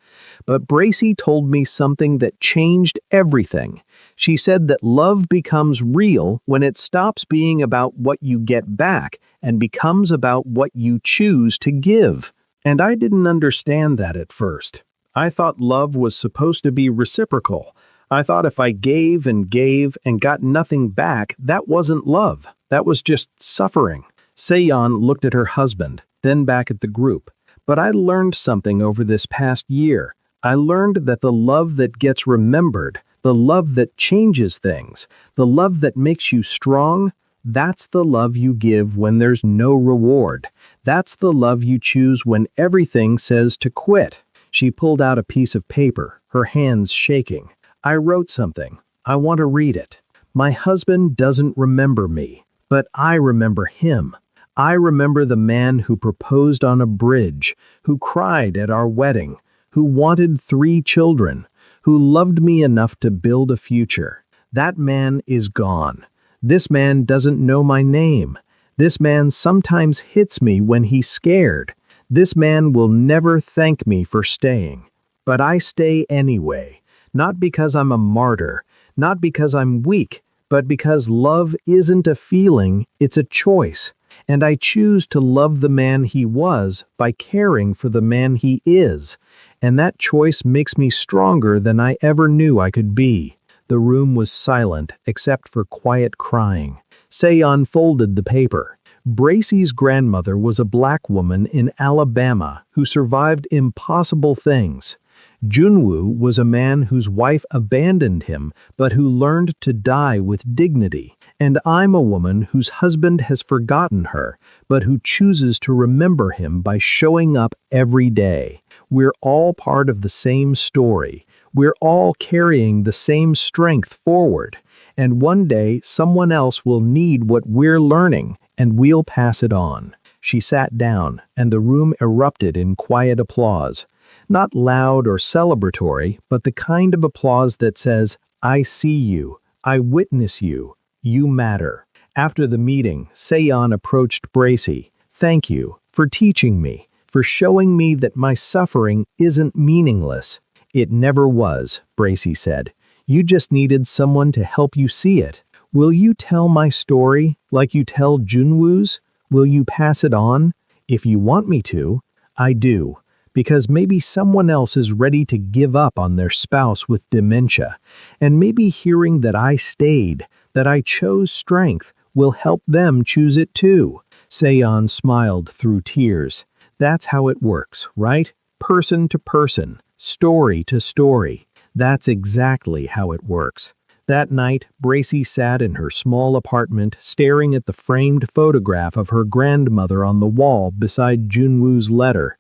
But Bracy told me something that changed everything. She said that love becomes real when it stops being about what you get back and becomes about what you choose to give. And I didn't understand that at first. I thought love was supposed to be reciprocal. I thought if I gave and got nothing back, that wasn't love. That was just suffering. Se-yeon looked at her husband, then back at the group. But I learned something over this past year. I learned that the love that gets remembered, the love that changes things, the love that makes you strong, that's the love you give when there's no reward. That's the love you choose when everything says to quit. She pulled out a piece of paper, her hands shaking. I wrote something. I want to read it. My husband doesn't remember me, but I remember him. I remember the man who proposed on a bridge, who cried at our wedding, who wanted 3 children, who loved me enough to build a future. That man is gone. This man doesn't know my name. This man sometimes hits me when he's scared. This man will never thank me for staying. But I stay anyway, not because I'm a martyr, not because I'm weak, but because love isn't a feeling, it's a choice. And I choose to love the man he was by caring for the man he is. And that choice makes me stronger than I ever knew I could be." The room was silent except for quiet crying. Seon folded the paper. Bracey's grandmother was a black woman in Alabama who survived impossible things. Junwoo was a man whose wife abandoned him but who learned to die with dignity. And I'm a woman whose husband has forgotten her but who chooses to remember him by showing up every day. We're all part of the same story. We're all carrying the same strength forward. And one day someone else will need what we're learning, and we'll pass it on. She sat down, and the room erupted in quiet applause. Not loud or celebratory, but the kind of applause that says, "I see you, I witness you, you matter." After the meeting, Seon approached Bracey. "Thank you for teaching me, for showing me that my suffering isn't meaningless." "It never was," Bracey said. "You just needed someone to help you see it. Will you tell my story like you tell Junwoo's? Will you pass it on?" "If you want me to, I do. Because maybe someone else is ready to give up on their spouse with dementia. And maybe hearing that I stayed, that I chose strength, will help them choose it too." Seon smiled through tears. "That's how it works, right? Person to person, story to story. That's exactly how it works." That night, Bracey sat in her small apartment staring at the framed photograph of her grandmother on the wall beside Junwoo's letter.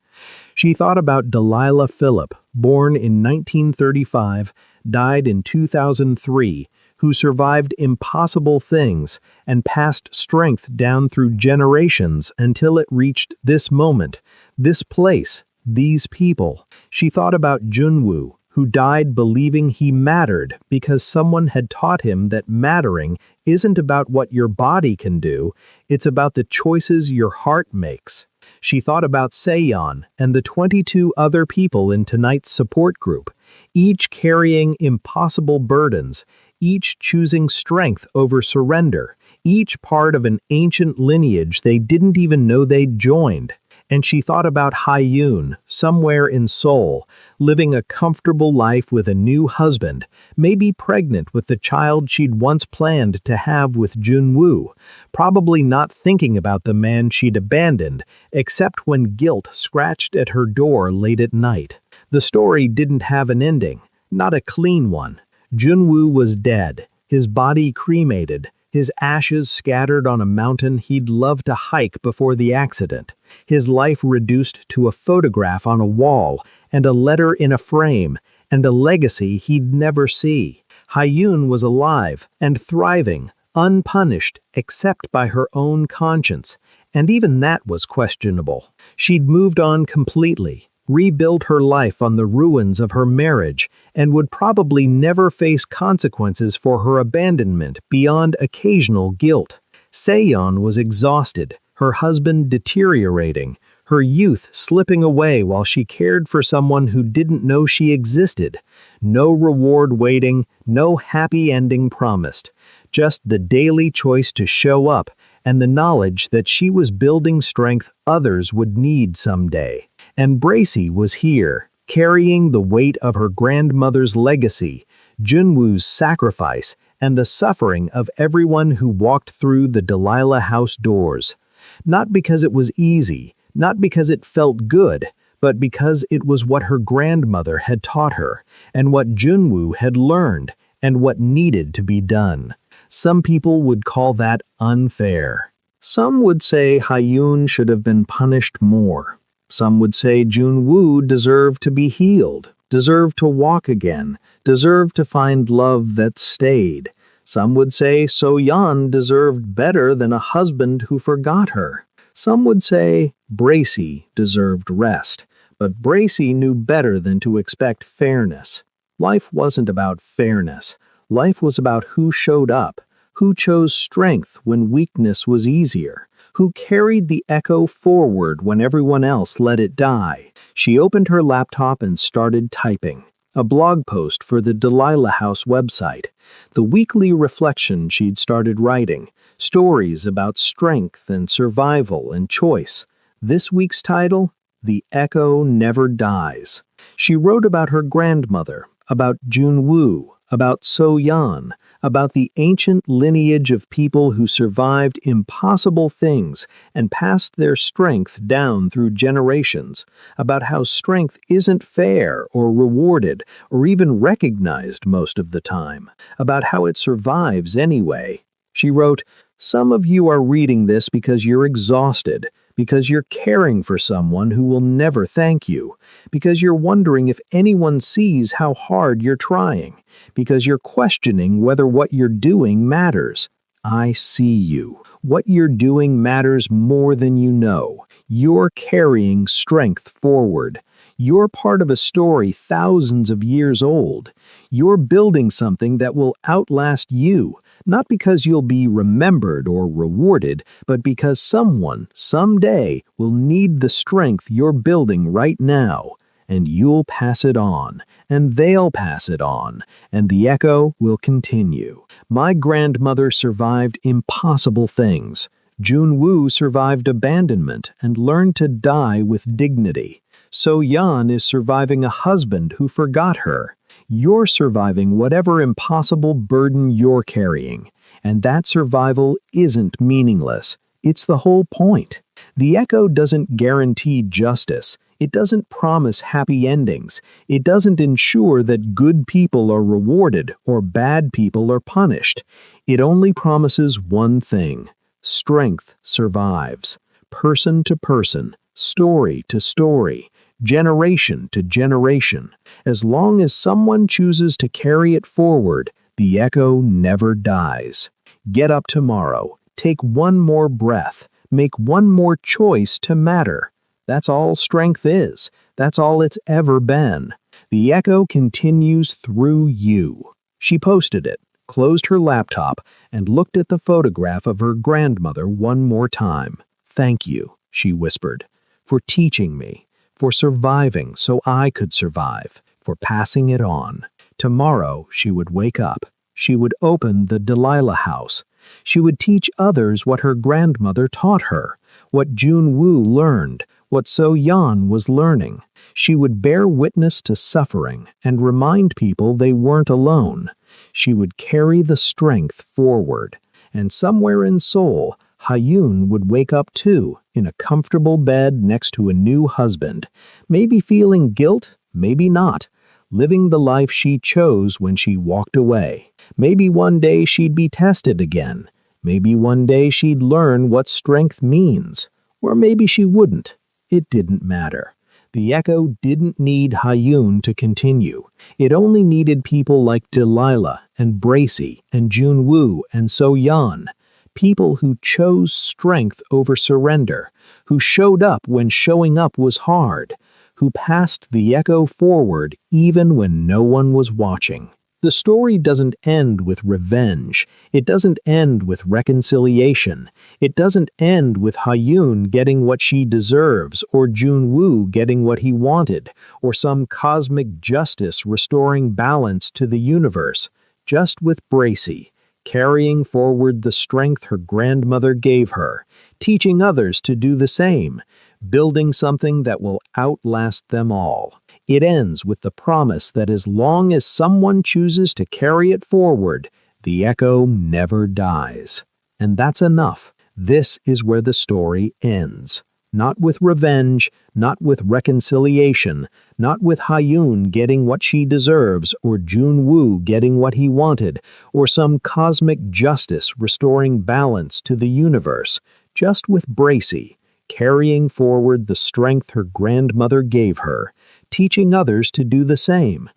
She thought about Delilah Phillip, born in 1935, died in 2003, who survived impossible things and passed strength down through generations until it reached this moment, this place, these people. She thought about Junwoo, who died believing he mattered because someone had taught him that mattering isn't about what your body can do, it's about the choices your heart makes. She thought about Seon and the 22 other people in tonight's support group, each carrying impossible burdens, each choosing strength over surrender, each part of an ancient lineage they didn't even know they'd joined. And she thought about Hyun, somewhere in Seoul, living a comfortable life with a new husband, maybe pregnant with the child she'd once planned to have with Junwoo, probably not thinking about the man she'd abandoned, except when guilt scratched at her door late at night. The story didn't have an ending, not a clean one. Junwoo was dead, his body cremated, his ashes scattered on a mountain he'd love to hike before the accident, his life reduced to a photograph on a wall, and a letter in a frame, and a legacy he'd never see. Hyun was alive and thriving, unpunished except by her own conscience, and even that was questionable. She'd moved on completely, rebuilt her life on the ruins of her marriage, and would probably never face consequences for her abandonment beyond occasional guilt. Seon was exhausted, her husband deteriorating, her youth slipping away while she cared for someone who didn't know she existed. No reward waiting, no happy ending promised. Just the daily choice to show up and the knowledge that she was building strength others would need someday. And Bracey was here, carrying the weight of her grandmother's legacy, Junwoo's sacrifice, and the suffering of everyone who walked through the Delilah house doors. Not because it was easy, not because it felt good, but because it was what her grandmother had taught her, and what Junwoo had learned, and what needed to be done. Some people would call that unfair. Some would say Hyun should have been punished more. Some would say Junwoo deserved to be healed, deserved to walk again, deserved to find love that stayed. Some would say So-yeon deserved better than a husband who forgot her. Some would say Bracey deserved rest, but Bracey knew better than to expect fairness. Life wasn't about fairness. Life was about who showed up, who chose strength when weakness was easier, who carried the echo forward when everyone else let it die. She opened her laptop and started typing. a blog post for the Delilah House website, the weekly reflection she'd started writing, stories about strength and survival and choice. This week's title, The Echo Never Dies. She wrote about her grandmother, about Junwoo, about So-yeon, about the ancient lineage of people who survived impossible things and passed their strength down through generations, about how strength isn't fair or rewarded or even recognized most of the time, about how it survives anyway. She wrote, "Some of you are reading this because you're exhausted, because you're caring for someone who will never thank you, because you're wondering if anyone sees how hard you're trying, because you're questioning whether what you're doing matters. I see you. What you're doing matters more than you know. You're carrying strength forward. You're part of a story thousands of years old. You're building something that will outlast you, not because you'll be remembered or rewarded, but because someone, someday, will need the strength you're building right now. And you'll pass it on, and they'll pass it on, and the echo will continue. My grandmother survived impossible things. Junwoo survived abandonment and learned to die with dignity. So-yeon is surviving a husband who forgot her. You're surviving whatever impossible burden you're carrying, and that survival isn't meaningless. It's the whole point. The echo doesn't guarantee justice. It doesn't promise happy endings. It doesn't ensure that good people are rewarded or bad people are punished. It only promises one thing: strength survives. Person to person, story to story, generation to generation. As long as someone chooses to carry it forward, the echo never dies. Get up tomorrow. Take one more breath. Make one more choice to matter. That's all strength is. That's all it's ever been. The echo continues through you. She posted it, closed her laptop, and looked at the photograph of her grandmother one more time. "Thank you," she whispered, "for teaching me, for surviving so I could survive, for passing it on." Tomorrow she would wake up. She would open the Delilah House. She would teach others what her grandmother taught her, what Junwoo learned, what So-yeon was learning. She would bear witness to suffering and remind people they weren't alone. She would carry the strength forward. And somewhere in Seoul, Ha-yoon would wake up too, in a comfortable bed next to a new husband, maybe feeling guilt, maybe not, living the life she chose when she walked away. Maybe one day she'd be tested again. Maybe one day she'd learn what strength means. Or maybe she wouldn't. It didn't matter. The echo didn't need Ha-yoon to continue. It only needed people like Delilah and Bracy and Junwoo and So-yeon. People who chose strength over surrender, who showed up when showing up was hard, who passed the echo forward even when no one was watching. The story doesn't end with revenge. It doesn't end with reconciliation. It doesn't end with Ha-yoon getting what she deserves, or Junwoo getting what he wanted, or some cosmic justice restoring balance to the universe. Just with Bracy, carrying forward the strength her grandmother gave her, teaching others to do the same, building something that will outlast them all. It ends with the promise that as long as someone chooses to carry it forward, the echo never dies. And that's enough. This is where the story ends. Not with revenge, not with reconciliation, not with Ha-yoon getting what she deserves, or Junwoo getting what he wanted, or some cosmic justice restoring balance to the universe. Just with Bracy, carrying forward the strength her grandmother gave her, teaching others to do the same,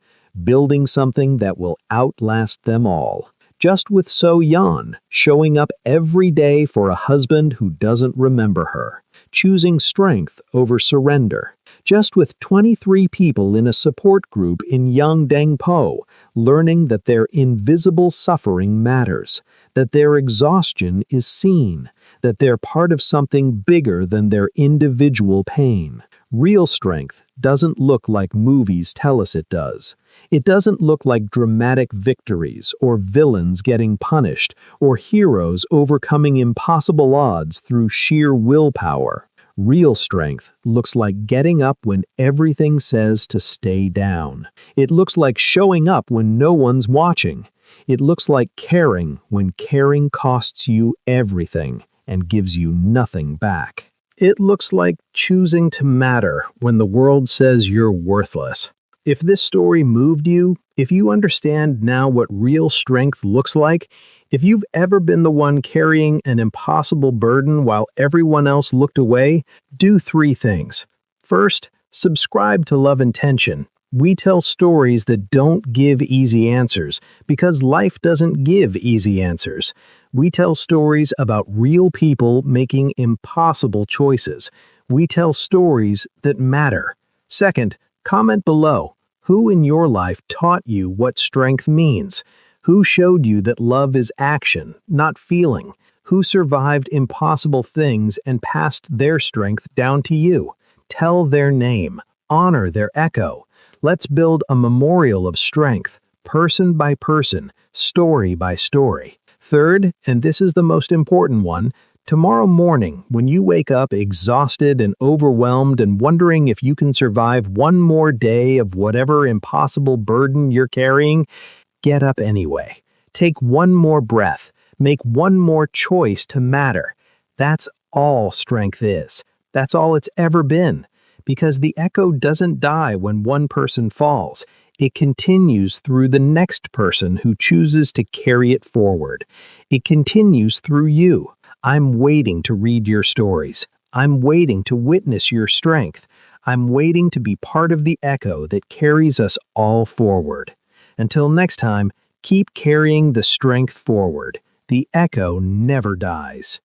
building something that will outlast them all. Just with So-yeon, showing up every day for a husband who doesn't remember her, choosing strength over surrender. Just with 23 people in a support group in Yeongdangpo, learning that their invisible suffering matters, that their exhaustion is seen, that they're part of something bigger than their individual pain. Real strength doesn't look like movies tell us it does. It doesn't look like dramatic victories or villains getting punished or heroes overcoming impossible odds through sheer willpower. Real strength looks like getting up when everything says to stay down. It looks like showing up when no one's watching. It looks like caring when caring costs you everything and gives you nothing back. It looks like choosing to matter when the world says you're worthless. If this story moved you, if you understand now what real strength looks like, if you've ever been the one carrying an impossible burden while everyone else looked away, do 3 things. First, subscribe to Love and Tension. We tell stories that don't give easy answers because life doesn't give easy answers. We tell stories about real people making impossible choices. We tell stories that matter. Second, comment below. Who in your life taught you what strength means? Who showed you that love is action, not feeling? Who survived impossible things and passed their strength down to you? Tell their name. Honor their echo. Let's build a memorial of strength, person by person, story by story. Third, and this is the most important one, tomorrow morning, when you wake up exhausted and overwhelmed and wondering if you can survive one more day of whatever impossible burden you're carrying, get up anyway. Take one more breath. Make one more choice to matter. That's all strength is. That's all it's ever been. Because the echo doesn't die when one person falls. It continues through the next person who chooses to carry it forward. It continues through you. I'm waiting to read your stories. I'm waiting to witness your strength. I'm waiting to be part of the echo that carries us all forward. Until next time, keep carrying the strength forward. The echo never dies.